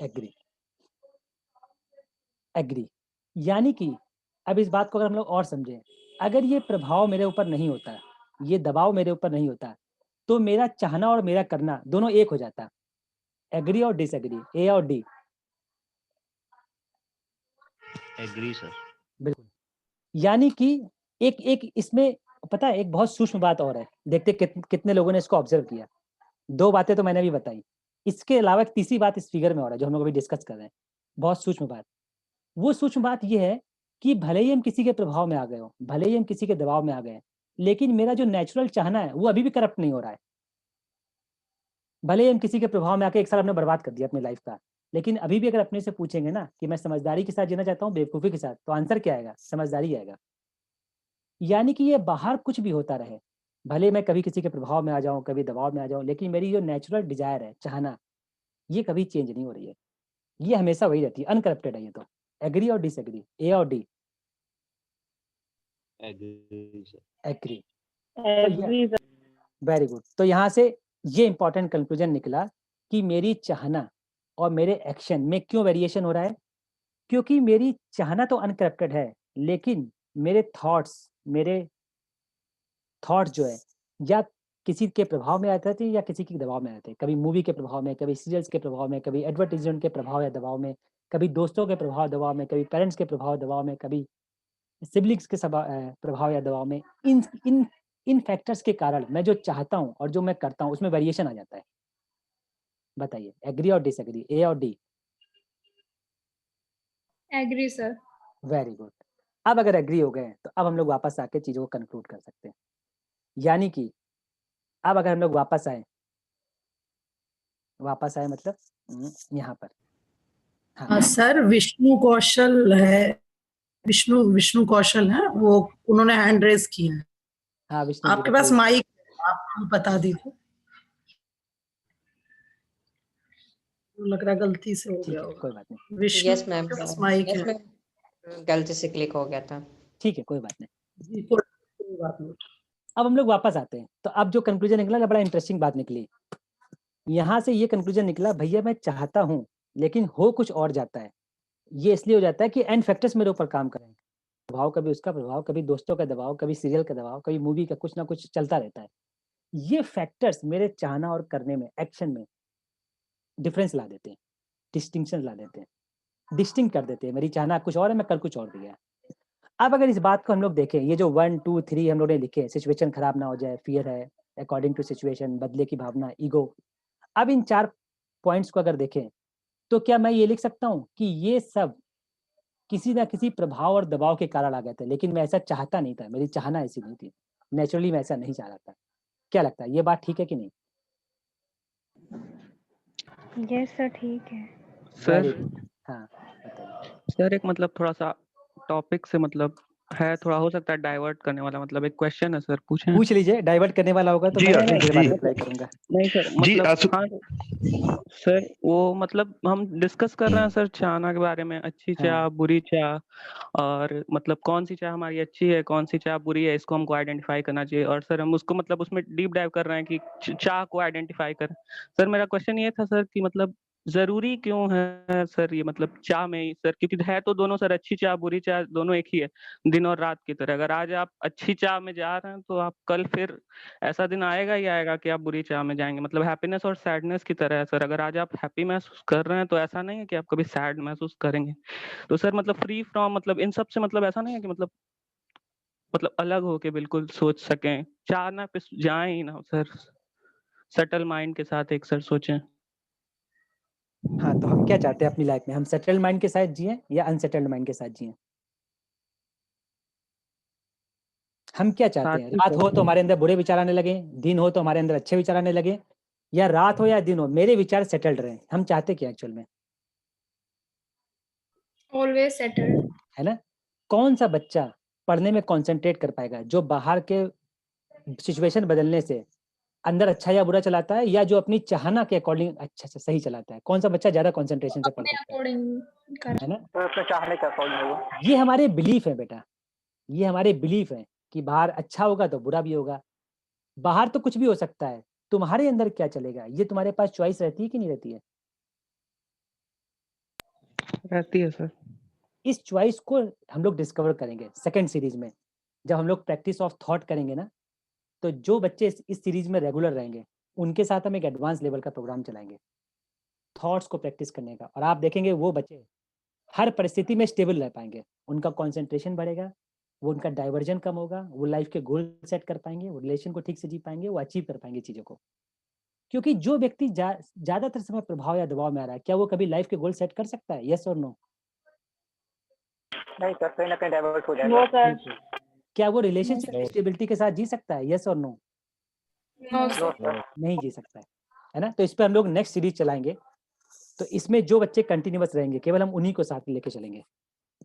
एग्री, एग्री, यानी कि अब इस बात को अगर हम लोग और समझें, अगर ये प्रभाव मेरे ऊपर नहीं होता, ये दबाव मेरे ऊपर नहीं होता, तो मेरा चाहना और मेरा करना दोनों एक हो जाता। एग्री और डिसएग्री, ए और डी। Agree sir. बिल्कुल, यानी कि एक एक इसमें पता है एक बहुत सूक्ष्म बात और है, देखते कितने लोगों ने इसको ऑब्जर्व किया। 2 बातें तो मैंने भी बताई, इसके अलावा एक तीसरी बात इस फिगर में हो रहा है जो हम लोग अभी डिस्कस कर रहे हैं, बहुत सूक्ष्म बात। वो सूक्ष्म बात ये है कि भले ही हम किसी के प्रभाव में आ गए हो, भले ही हम किसी के दबाव में आ गए, लेकिन मेरा जो नेचुरल चाहना है वो अभी भी करप्ट नहीं हो रहा है। भले ही हम किसी के प्रभाव में आके 1 साल हमने बर्बाद कर दिया अपनी लाइफ का, लेकिन अभी भी अगर अपने से पूछेंगे ना कि मैं समझदारी के साथ जीना चाहता हूँ बेवकूफ़ी के साथ, तो आंसर क्या आएगा? समझदारी आएगा। यानी कि ये बाहर कुछ भी होता रहे, भले मैं कभी किसी के प्रभाव में आ जाऊँ, कभी दबाव में आ जाऊँ, लेकिन मेरी जो नेचुरल डिज़ायर है, चाहना, ये कभी चेंज नहीं हो रही है। ये हमेशा वही रहती है, अनकरप्टेड है ये तो। एग्री और डिसएग्री, ए और D. Agree sir. Agree, very good. तो यहाँ से ये इंपॉर्टेंट कंक्लूजन निकला कि मेरी चाहना और मेरे एक्शन में क्यों वेरिएशन हो रहा है, क्योंकि मेरी चाहना तो अनकरप्टेड है, लेकिन मेरे थॉट्स जो है या किसी के प्रभाव में आते थे या किसी के दबाव में आते थे, कभी मूवी के प्रभाव में, कभी सीरियल्स के प्रभाव में, कभी एडवर्टीजमेंट के प्रभाव या दबाव में, कभी दोस्तों के प्रभाव दबाव में, कभी पेरेंट्स के प्रभाव दबाव में, कभी सिबलिंग्स के प्रभाव या दबाव में। इन फैक्टर्स के कारण मैं जो चाहता हूँ और जो मैं करता हूँ उसमें वेरिएशन आ जाता है। बताइए, एग्री और डिसएग्री, ए और D? Agree sir. Very good. अब अगर एग्री हो गए तो अब हम लोग वापस आके चीज़ों को कंक्लूड कर सकते हैं। यानी कि अब अगर हम लोग वापस आए मतलब यहाँ पर हाँ सर विष्णु कौशल है, वो उन्होंने हैंड रेज किया है। हाँ विष्णु जी आपके पास बताइए। माइक, आप बता दीजिए। लग रहा है गलती से हो ठीक गया है होगा। कोई बात नहीं। विष्णु यस मैम, के पास माइक यस है। मैम, गलती से क्लिक हो गया था। ठीक है कोई बात नहीं। जी, कोई बात नहीं। अब हम लोग वापस आते हैं, तो अब जो कंक्लूजन निकला ना, बड़ा इंटरेस्टिंग बात निकली। यहाँ से ये कंक्लूजन निकला, भैया मैं चाहता हूँ लेकिन हो कुछ और जाता है। ये इसलिए हो जाता है कि एंड फैक्टर्स मेरे ऊपर काम करें। प्रभाव, कभी उसका प्रभाव, कभी दोस्तों का दबाव, कभी सीरियल का दबाव, कभी मूवी का, कुछ ना कुछ चलता रहता है। ये फैक्टर्स मेरे चाहना और करने में, एक्शन में डिफरेंस ला देते हैं, डिस्टिंक्शन ला देते हैं, डिस्टिंक्ट कर देते हैं। मेरी चाहना कुछ और है, मैं कर कुछ और दिया। अब अगर इस बात को हम लोग देखें, ये जो 1 2 3 हम लोग ने लिखे, सिचुएशन खराब ना हो जाए, फियर है, अकॉर्डिंग टू सिचुएशन, बदले की भावना, ईगो। अब इन 4 पॉइंट्स को अगर देखें, तो क्या मैं ये लिख सकता हूँ कि ये सब किसी ना किसी प्रभाव और दबाव के कारण आ गए थे, लेकिन मैं ऐसा चाहता नहीं था, मेरी चाहना ऐसी नहीं थी, नेचुरली मैं ऐसा नहीं चाह रहा था। क्या लगता है, ये बात ठीक है कि नहीं? यस सर, ठीक है। Very sir good. हाँ बताइए। सर एक मतलब थोड़ा सा टॉपिक से मतलब है, थोड़ा हो सकता है डाइवर्ट करने वाला, मतलब एक क्वेश्चन है सर, पूछें? पूछ लीजिए, डाइवर्ट करने वाला होगा तो जी मैं आशीष उसके जी। बाद रिप्लाई करूंगा। नहीं सर, जी मतलब आशु हाँ सर, वो मतलब हम डिस्कस कर रहे हैं सर चाहना के बारे में, अच्छी चाह, हाँ बुरी चाह, और मतलब कौन सी चाह हमारी अच्छी है, कौन सी चाह बुरी है, इसको हमको आइडेंटिफाई करना चाहिए। और सर हम उसको मतलब उसमें डीप डाइव कर रहे हैं कि चाह को आइडेंटिफाई करें। सर मेरा क्वेश्चन ये था सर कि मतलब जरूरी क्यों है सर ये, मतलब चाह में ही सर, क्योंकि है तो दोनों सर, अच्छी चाह बुरी चाह दोनों एक ही है, दिन और रात की तरह। अगर आज आप अच्छी चाह में जा रहे हैं तो आप कल फिर ऐसा दिन आएगा ही आएगा कि आप बुरी चाह में जाएंगे। मतलब हैप्पीनेस और सैडनेस की तरह है सर, अगर आज आप हैप्पी महसूस कर रहे हैं तो ऐसा नहीं है कि आप कभी सैड महसूस करेंगे। तो सर मतलब फ्री फ्रॉम, मतलब इन सब से मतलब ऐसा नहीं है कि मतलब अलग होके बिल्कुल सोच सकें, चाहना पे जाए ही ना सर, सेटल माइंड के साथ एक सर सोचें। हाँ, तो हम क्या चाहते हैं अपनी लाइफ में, हम सेटल्ड माइंड के साथ जिएं या अनसेटल्ड माइंड के साथ जिएं? हम क्या चाहते हैं? साथ ही रात हो तो सर, हमारे अंदर बुरे विचार आने लगे, दिन हो तो हमारे अंदर अच्छे विचार आने लगे, या रात हो या दिन हो मेरे विचार सेटल्ड रहे? हम चाहते क्या एक्चुअल में, ऑलवेज सेटल्ड। है ना? कौन सा बच्चा पढ़ने में कंसंट्रेट कर पाएगा जो बाहर के सिचुएशन बदलने से अंदर अच्छा या बुरा चलाता है, या जो अपनी चाहना के अकॉर्डिंग अच्छा से सही चलाता है? कौन सा बच्चा ज्यादा कंसंट्रेशन से पढ़ अपने सकता अकॉर्डिंग कर। है ना? तो अपने चाहने का अकॉर्डिंग होगा। ये हमारे बिलीफ है बेटा, ये हमारे बिलीफ है कि बाहर अच्छा होगा तो बुरा भी होगा। बाहर तो कुछ भी हो सकता है, तुम्हारे अंदर क्या चलेगा, ये तुम्हारे पास चॉइस रहती है कि नहीं रहती है? रहती है सर। इस चॉइस को हम लोग डिस्कवर करेंगे सेकंड सीरीज में, जब हम लोग प्रैक्टिस ऑफ थॉट करेंगे ना। तो जो बच्चे इस सीरीज में रेगुलर रहेंगे, उनके साथ हम एक एडवांस लेवल का प्रोग्राम चलाएंगे थॉट्स को प्रैक्टिस करने का, और आप देखेंगे वो बच्चे हर परिस्थिति में स्टेबल रह पाएंगे, उनका कंसंट्रेशन बढ़ेगा, वो उनका डाइवर्जन कम होगा, वो लाइफ के गोल सेट कर पाएंगे, वो रिलेशन को ठीक से जी पाएंगे, वो अचीव कर पाएंगे चीज़ों को। क्योंकि जो व्यक्ति ज्यादातर समय प्रभाव या दबाव में आ रहा है, क्या वो कभी लाइफ के गोल सेट कर सकता है? यस और नो? नहीं सर, कहीं ना कहीं डाइवर्ट हो नो जाएगा। सर। बिल्कुल। क्या वो रिलेशनशिप की स्टेबिलिटी के साथ जी सकता है? यस और no? No no sir. Sir. नहीं जी सकता है ना? तो इस पर हम लोग नेक्स्ट सीरीज चलाएंगे। तो इसमें जो बच्चे कंटिन्यूअस रहेंगे, केवल हम उन्हीं को साथ में लेके चलेंगे,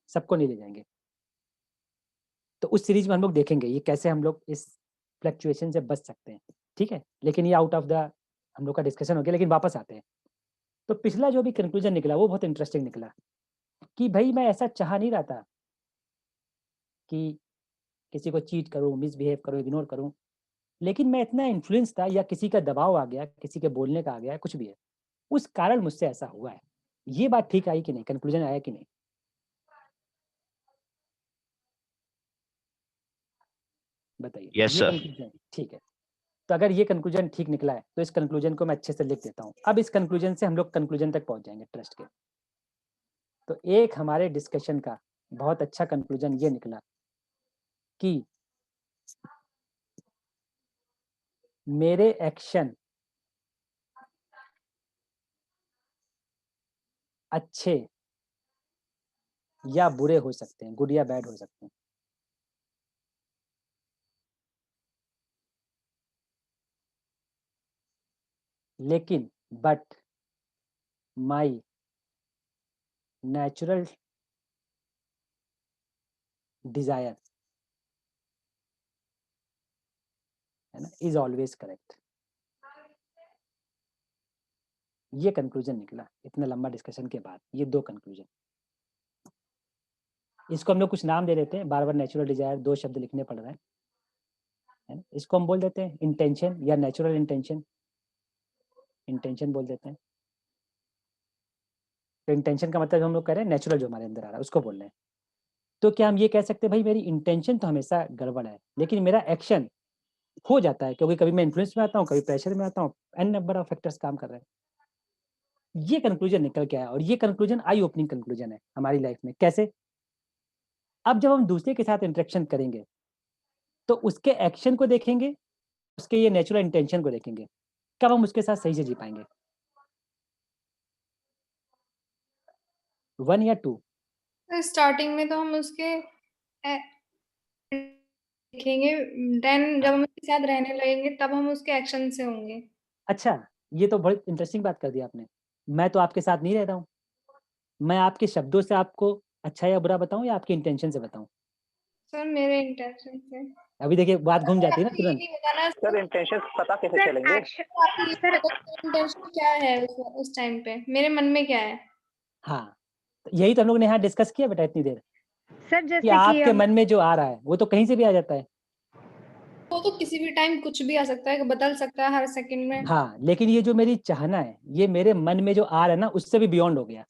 सबको नहीं ले जाएंगे। तो उस सीरीज में हम लोग देखेंगे ये कैसे हम लोग इस फ्लक्चुएशन से बच सकते हैं। ठीक है, लेकिन ये आउट ऑफ द हम लोग का डिस्कशन हो गया, लेकिन वापस आते हैं। तो पिछला जो भी कंक्लूजन निकला वो बहुत इंटरेस्टिंग निकला कि भाई मैं ऐसा चाह नहीं रहा था कि किसी को चीट करूं, मिसबिहेव करूं, इग्नोर करूं, लेकिन मैं इतना इन्फ्लुएंस था, या किसी का दबाव आ गया, किसी के बोलने का आ गया, कुछ भी है, उस कारण मुझसे ऐसा हुआ है। ये बात ठीक आई कि नहीं, कंक्लूजन आया कि नहीं? बताइए। यस ये सर। कंक्लूजन ठीक है। तो अगर ये कंक्लूजन ठीक निकला है तो इस कंक्लूजन को मैं अच्छे से लिख देता हूँ। अब इस कंक्लूजन से हम लोग कंक्लूजन तक पहुंच जाएंगे ट्रस्ट के। तो एक हमारे डिस्कशन का बहुत अच्छा कंक्लूजन ये निकला कि मेरे एक्शन अच्छे या बुरे हो सकते हैं, गुड या बैड हो सकते हैं, लेकिन बट माई नेचुरल डिजायर है ना इज ऑलवेज करेक्ट। ये कंक्लूजन निकला इतना लंबा डिस्कशन के बाद, ये 2 कंक्लूजन। इसको हम लोग कुछ नाम दे देते हैं, बार बार नेचुरल डिजायर 2 शब्द लिखने पड़ रहे हैं, है ना। इसको हम बोल देते हैं इंटेंशन या नेचुरल इंटेंशन, इंटेंशन बोल देते हैं। तो इंटेंशन का मतलब हम लोग कह रहे हैं नेचुरल जो हमारे अंदर आ रहा है उसको बोल रहे हैं। तो क्या हम ये कह सकते हैं भाई मेरी इंटेंशन तो हमेशा गड़बड़ है, लेकिन मेरा एक्शन हो जाता है, क्योंकि कभी मैं इन्फ्लुएंस में आता हूँ, कभी प्रेशर में आता हूँ, एन नंबर ऑफ फैक्टर्स काम कर रहे हैं। ये कंक्लूजन निकल के आया, और ये कंक्लूजन आई ओपनिंग कंक्लूजन है हमारी लाइफ में। कैसे? अब जब हम दूसरे के साथ इंटरेक्शन करेंगे तो उसके एक्शन को देखेंगे, उसके ये नेचुरल इंटेंशन को देखेंगे, कब हम उसके साथ सही से जी पाएंगे? 1 या 2? स्टार्टिंग में तो हम उसके देखेंगे, देन जब हम उसके साथ रहने लगेंगे तब हम उसके एक्शन से होंगे। अच्छा, ये तो बड़ी इंटरेस्टिंग बात कर दी आपने। मैं तो आपके साथ नहीं रह रहा हूँ, मैं आपके शब्दों से आपको अच्छा या बुरा बताऊं या आपके इंटेंशन से बताऊं? सर मेरे इंटेंशन से। अभी देखिए बात घूम जाती है ना आपको ये तुरंत। नहीं बताना सर इंटेंशन पता कैसे चलेंगे? आपको ये सर इंटेंशन क्या है उस टाइम पे, मेरे मन में क्या है? हाँ, तो यही तो हम लोग ने यहाँ डिस्कस किया बेटा इतनी देर, सर कि जैसे कि आपके मन में जो आ रहा है वो तो कहीं से भी आ जाता है। वो तो किसी भी टाइम कुछ भी आ सकता है, बदल सकता है हर सेकंड में। हाँ, लेकिन ये जो मेरी चाहना है, ये मेरे मन में जो आ रहा है ना उससे भी बियॉन्ड हो गया।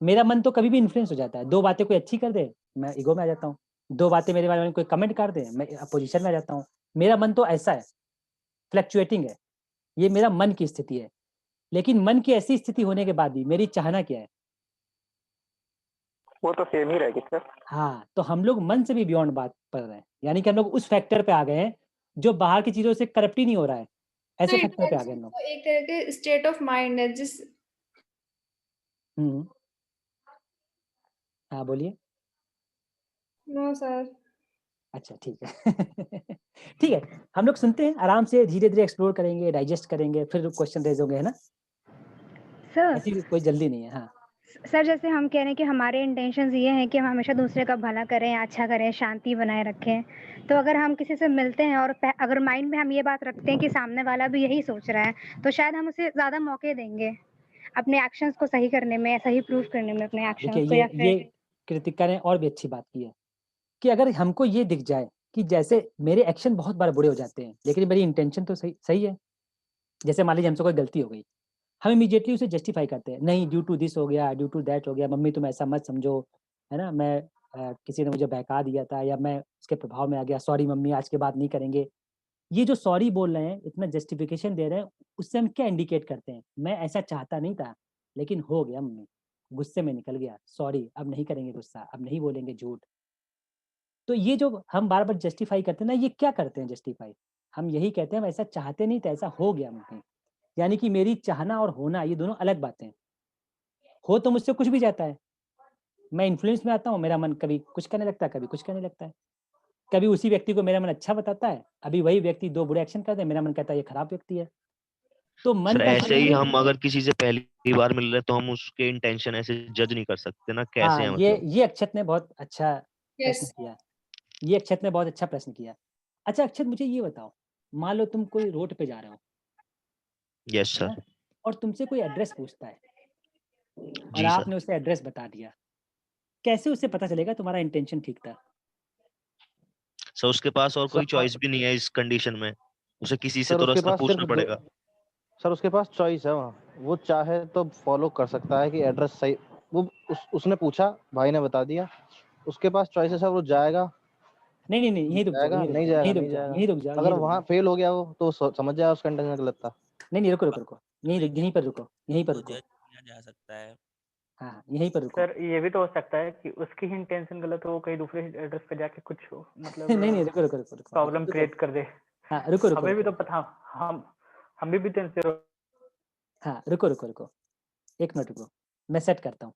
मेरा मन तो कभी भी इन्फ्लुएंस हो जाता है। 2 बातें कोई अच्छी कर दे, मैं ईगो में आ जाता हूँ। 2 बातें मेरे बारे में कोई कमेंट कर दे, मैं अपोजिशन में आ जाता हूँ। मेरा मन तो ऐसा है, फ्लक्चुएटिंग है। ये मेरा मन की स्थिति है। लेकिन मन की ऐसी स्थिति होने के बाद भी मेरी चाहना क्या है? वो तो सेम ही रहेगी सर। हाँ, तो हम लोग मन से भी बियॉन्ड बात कर रहे हैं, यानी कि हम लोग उस फैक्टर पे आ गए हैं जो बाहर की चीजों से करप्ट ही नहीं हो रहा है, ऐसे तो फैक्टर पे आ गए हम इंटेंशन लोग। तो एक तरह के स्टेट ऑफ माइंड है जिस हाँ बोलिए। No sir. अच्छा ठीक है ठीक है, हम लोग सुनते हैं, आराम से धीरे धीरे एक्सप्लोर करेंगे, डाइजेस्ट करेंगे, फिर क्वेश्चन रेज होंगे, है ना। सर ऐसी कोई जल्दी नहीं है। हाँ सर जैसे हम कह रहे हैं कि हमारे इंटेंशंस ये हैं कि हम हमेशा दूसरे का भला करें, अच्छा करें, शांति बनाए रखें। तो अगर हम किसी से मिलते हैं और अगर माइंड में हम ये बात रखते हैं कि सामने वाला भी यही सोच रहा है, तो शायद हम उसे ज़्यादा मौके देंगे अपने एक्शंस को सही करने में, सही प्रूफ करने में अपने देखिए, एक्शंस को। या ये फिर कृतिका ने और भी अच्छी बात की है कि अगर हमको ये दिख जाए कि जैसे मेरे एक्शन बहुत बार बुरे हो जाते हैं, लेकिन मेरी इंटेंशन तो सही सही है। जैसे मान लीजिए हमसे कोई गलती हो गई, हम इमीडिएटली उसे जस्टिफाई करते हैं, नहीं ड्यू टू दिस हो गया, ड्यू टू दैट हो गया, मम्मी तुम ऐसा मत समझो, है ना, मैं किसी ने मुझे बहका दिया था या मैं उसके प्रभाव में आ गया, सॉरी मम्मी आज के बाद नहीं करेंगे। ये जो सॉरी बोल रहे हैं, इतना जस्टिफिकेशन दे रहे हैं, उससे हम क्या इंडिकेट करते हैं? मैं ऐसा चाहता नहीं था लेकिन हो गया मम्मी, गुस्से में निकल गया, सॉरी अब नहीं करेंगे गुस्सा, अब नहीं बोलेंगे झूठ। तो ये जो हम बार बार जस्टिफाई करते हैं ना, ये क्या करते हैं जस्टिफाई? हम यही कहते हैं हम ऐसा चाहते नहीं थे, ऐसा हो गया मम्मी। यानी कि मेरी चाहना और होना ये दोनों अलग बातें हैं। हो तो मुझसे कुछ भी जाता है, मैं इन्फ्लुएंस में आता हूँ, मेरा मन कभी कुछ करने लगता है, कभी कुछ करने लगता है। कभी उसी व्यक्ति को मेरा मन अच्छा बताता है, अभी वही व्यक्ति 2 बुरे एक्शन करते हैं, मेरा मन कहता है ये खराब व्यक्ति है। तो मन सर का ऐसे ही खेल। हम अगर किसी से पहली बार मिल रहे तो हम उसके इंटेंशन ऐसे जज नहीं कर सकते ना, कैसे हाँ, है मतलब। ये अक्षत ने बहुत अच्छा प्रश्न यस किया। ये अक्षत ने बहुत अच्छा प्रश्न किया। अच्छा अक्षत, मुझे ये बताओ, मान लो तुम कोई रोड पे जा रहे हो, यस है ना, सर। और तुमसे कोई एड्रेस पूछता है और जी सर। आपने उसे एड्रेस बता दिया, कैसे उसे पता चलेगा तुम्हारा इंटेंशन ठीक था? सर उसके पास और कोई सर चॉइस भी नहीं है इस कंडीशन में, उसे किसी से सर तो उसके रास्ता पास पूछना सिर्फ पड़ेगा। सर उसके पास चॉइस है वहाँ, वो चाहे तो फॉलो कर सकता है कि एड्रेस सही, वो उसने पूछा, भाई ने बता दिया, उसके पास चॉइस है सर, वो जाएगा नहीं, यहीं रुक जाओ, जाएगा, यहीं रुक नहीं जाओ, जाएगा, यहीं रुक नहीं जाओ, जाएगा। यहीं रुक जाओ, अगर यहीं रुक वहाँ जाओ। फेल हो गया वो तो समझ जाए उसका इंटेंशन गलत था। नहीं, रुको, यहीं पर रुको, यहीं पर वो रुको। जज किया जा सकता है। हाँ, यहीं पर रुको। सर ये भी तो हो सकता है कि उसकी ही इंटेंशन गलत हो, वो कहीं दूसरे एड्रेस पे जाके कुछ हो, मतलब नहीं, रुको। प्रॉब्लम क्रिएट कर दे। हाँ, रुको। हमें भी तो पता, हम भी तो इंसियर। हाँ, रुको। 1 मिनट रुको, मैं सेट करता हूँ।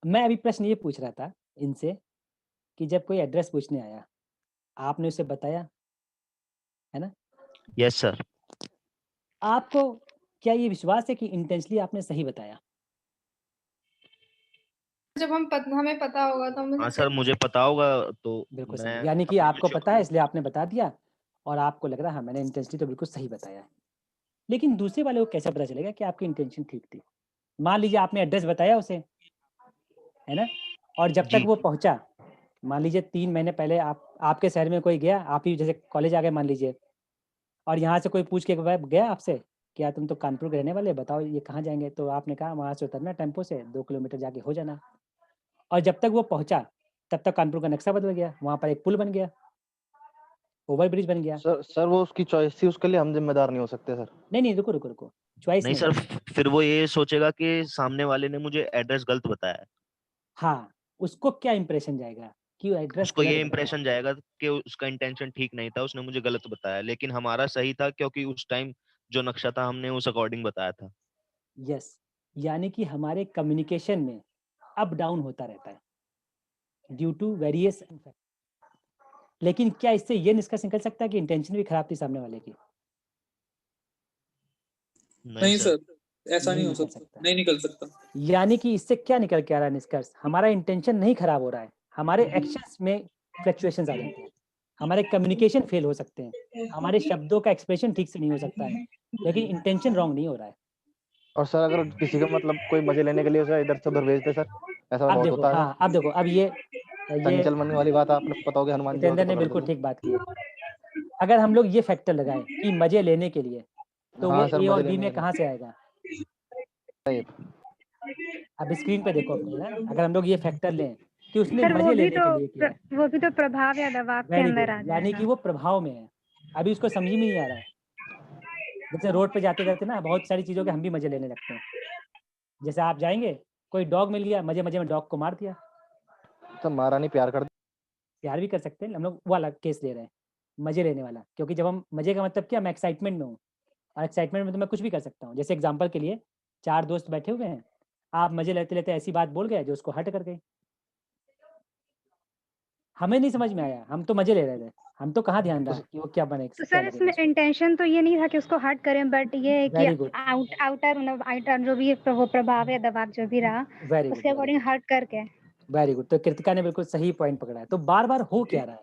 मैं अभी प्रश्न ये पूछ रहा था इनसे कि जब कोई एड्रेस पूछने आया, आपने उसे बताया, है ना? Yes sir. आपको क्या ये विश्वास है कि इंटेंशनली आपने सही बताया? जब हमें पता होगा तो हाँ सर, मुझे पता होगा तो बिल्कुल मैं सही, यानी कि अपनी आपको खुशी पता है इसलिए आपने बता दिया और आपको लग रहा है हाँ मैंने इंटेंशनली तो बिल्कुल सही बताया है। लेकिन दूसरे वाले को कैसे पता चलेगा कि आपकी इंटेंशन ठीक थी? मान लीजिए आपने एड्रेस बताया उसे, है ना? और जब तक जी वो पहुंचा, मान लीजिए 3 महीने पहले आपके शहर में कोई गया, आप ही जैसे कॉलेज आ गए मान लीजिए, और यहाँ से कोई पूछ के गया आपसे कि यार तुम तो कानपुर के रहने वाले, बताओ ये कहाँ जाएंगे? तो आपने कहा वहाँ से उतरना टेम्पो से 2 किलोमीटर जाके हो जाना। और जब तक वो पहुंचा तब तक कानपुर का नक्शा बदल गया, वहाँ पर एक पुल बन गया, ओवर ब्रिज बन गया। सर वो उसकी चॉइस थी, उसके लिए हम जिम्मेदार नहीं हो सकते सर। नहीं रुको, चॉइस नहीं नहीं सर, है। फिर वो ये सोचेगा कि सामने वाले ने मुझे एड्रेस गलत बताया है। हाँ, उसको क्या इंप्रेशन जाएगा कि एड्रेस उसको ये गलत बताया। इंप्रेशन जाएगा कि उसका इंटेंशन ठीक नहीं था, उसने मुझे गलत बताया, लेकिन हमारा सही था क्योंकि उस टाइम जो नक्शा था हमने उस अकॉर्डिंग बताया था। यस, यानी कि हमारे कम्युनिकेशन में अप डाउन होता रहता है ड्यू टू वेरियस। लेकिन क्या इससे ये निष्कर्ष निकल सकता है कि इंटेंशन भी खराब थी सामने वाले की? नहीं सर, ऐसा नहीं हो निकल सकता, नहीं निकल सकता। यानी कि इससे क्या निकल के आ रहा है निष्कर्ष? हमारा इंटेंशन नहीं खराब हो रहा है, हमारे एक्शंस में फ्लक्चुएशंस आ जाते हैं, हमारे कम्युनिकेशन फेल हो सकते हैं, हमारे शब्दों का एक्सप्रेशन ठीक से नहीं हो सकता है, लेकिन इंटेंशन रॉन्ग नहीं हो रहा है। और सर अगर किसी का मतलब कोई मजे लेने के लिए उसे इधर से उधर भेजते सर, ऐसा अब बहुत देखो, होता है। हाँ अब देखो, अब ये चंचल मन वाली बात आपने पता होगा, हनुमान जी जितेंद्र ने बिल्कुल ठीक बात की है। अगर हम लोग ये फैक्टर लगाएं कि मजे लेने के लिए, तो वो हाँ सर, ए मजे और बी लेने में के कहाँ से आएगा? लिए। अब स्क्रीन पे देखो अपने ना, अगर हम लोग ये फैक्टर लें कि उसने सर मजे लेने के लिए किया, वो भी तो प्रभाव या दबाव के वेरी अंदर आ गुड, यानी कि जाएगा। वो प्रभाव में है, अभी उसको समझ में नहीं आ रहा है। जैसे रोड पे जाते जाते ना बहुत सारी चीज़ों के हम भी मजे लेने लगते हैं। जैसे आप जाएंगे, कोई डॉग मिल गया, मजे मजे में डॉग को मार दिया। तो मारा नहीं, प्यार कर दिया। प्यार भी कर सकते हैं, हम लोग वो वाला केस ले रहे हैं, मजे लेने वाला, क्योंकि जब हम मजे का मतलब क्या, मैं एक्साइटमेंट में हूँ, और एक्साइटमेंट में तो मैं कुछ भी कर सकता हूँ। जैसे एग्जांपल के लिए 4 दोस्त बैठे हुए हैं, आप मजे लेते लेते ऐसी बात बोल गए जो उसको हर्ट कर गई। हमें नहीं समझ में आया, हम तो मजे ले रहे थे, हम तो कहाँ ध्यान रहा कि वो क्या बने, तो क्या सर लगेगा इसमें उसको। इंटेंशन तो ये नहीं था कि उसको हर्ट करें, बट ये है कि वेरी गुड, आउटर जो भी वो प्रभाव या दबाव जो भी रहा, वेरी उसके गुड, अकॉर्डिंग हर्ट करके। Very good. तो कृतिका ने बिल्कुल सही पॉइंट पकड़ा है। तो बार बार हो क्या रहा है,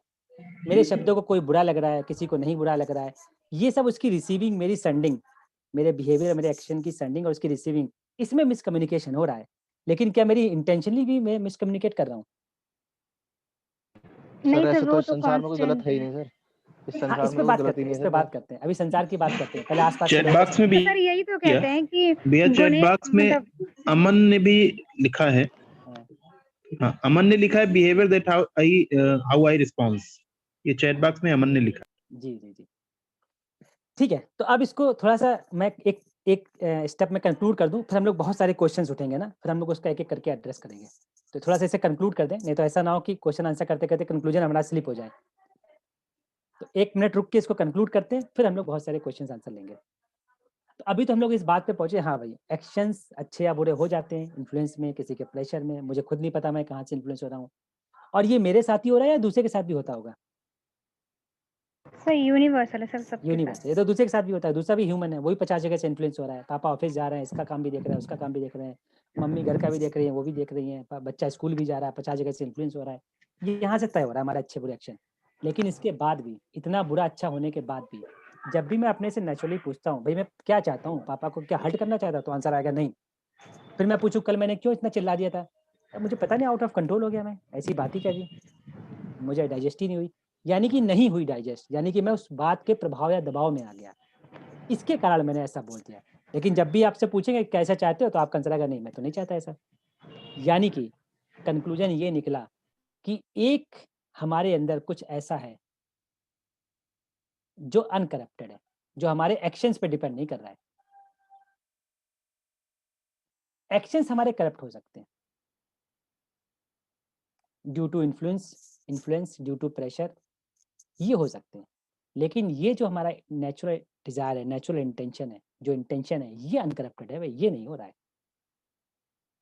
मेरे शब्दों को कोई बुरा लग रहा है, किसी को नहीं बुरा लग रहा है, ये सब उसकी रिसीविंग, मेरी सेंडिंग, मेरे बिहेवियर, मेरे एक्शन की सेंडिंग और उसकी रिसीविंग, इसमें मिसकम्युनिकेशन हो रहा है। लेकिन क्या मेरी इंटेंशनली भी मैं मिसकम्युनिकेट कर रहा हूँ? नहीं सर सर, ऐसे तो वो इस तो संसार में कोई गलत कांस्टेंट है ही है। नहीं सर, इस हाँ, संसार इस में पे कोई बात गलत करते ही हैं, नहीं इस है पे सर। बात करते हैं, अभी संसार की बात करते हैं, पहले आसपास के चैट लोगों को बॉक्स में भी तो सर यही तो किया कहते हैं कि भैया, चैट गुणे बॉक्स में मतलब अमन ने भी लिखा है। हाँ, अमन ने लिखा है behaviour that how I response. ये चैट बॉक्स में अमन ने लिखा। जी जी जी, ठीक है। तो अब इसको थोड़ा सा मैं एक एक स्टेप में कंक्लूड कर दूं, फिर हम लोग बहुत सारे क्वेश्चंस उठेंगे ना, फिर हम लोग उसका एक एक करके एड्रेस करेंगे। तो थोड़ा सा इसे कंक्लूड कर दें, नहीं तो ऐसा ना हो कि क्वेश्चन आंसर करते करते कंक्लूजन हमारा स्लिप हो जाए। तो 1 मिनट रुक के इसको कंक्लूड करते हैं, फिर हम लोग बहुत सारे क्वेश्चन आंसर लेंगे। तो अभी तो हम लोग इस बात पे पहुंचे, हाँ भाई एक्शंस अच्छे या बुरे हो जाते हैं इन्फ्लुएंस में, किसी के प्रेशर में, मुझे खुद नहीं पता मैं कहाँ से इन्फ्लुएंस हो रहा हूँ, और ये मेरे साथ ही हो रहा है या दूसरे के साथ भी होता होगा? सर यूनिवर्सल है सर, सबके साथ। यूनिवर्सल, ये तो दूसरे के साथ भी होता है, दूसरा भी ह्यूमन है, वही 50 जगह से इन्फ्लुएंस हो रहा है। पापा ऑफिस जा रहे हैं, इसका काम भी देख रहे हैं, उसका काम भी देख रहे हैं, मम्मी घर का भी देख रही है, वो भी देख रही हैं, बच्चा स्कूल भी जा रहा है, 50 जगह से इन्फ्लुएंस हो रहा है। ये यहाँ से तय हो रहा है हमारा अच्छे बुरे एक्शन। लेकिन इसके बाद भी, इतना बुरा अच्छा होने के बाद भी, जब भी मैं अपने से नेचुरली पूछता हूँ भाई मैं क्या चाहता हूँ, पापा को क्या हर्ट करना चाहता, तो आंसर आएगा नहीं। फिर मैं पूछूँ कल मैंने क्यों इतना चिल्ला दिया था, अब मुझे पता नहीं, आउट ऑफ कंट्रोल हो गया, मैं ऐसी बात ही कर दी, मुझे डाइजेस्ट ही नहीं हुई। यानी कि नहीं हुई डाइजेस्ट, यानी कि मैं उस बात के प्रभाव या दबाव में आ गया, इसके कारण मैंने ऐसा बोल दिया। लेकिन जब भी आपसे पूछेंगे कैसा चाहते हो, तो आपका आंसर आएगा नहीं मैं तो नहीं चाहता ऐसा। यानी कि कंक्लूजन ये निकला कि एक हमारे अंदर कुछ ऐसा है जो अनकरप्टेड है, जो हमारे एक्शंस पे डिपेंड नहीं कर रहा है। एक्शंस हमारे करप्ट हो सकते हैं due to influence due to pressure, ये हो सकते हैं। लेकिन ये जो हमारा नेचुरल डिजायर है, नेचुरल इंटेंशन है, जो इंटेंशन है, ये अनकरप्टेड है भाई, ये नहीं हो रहा है।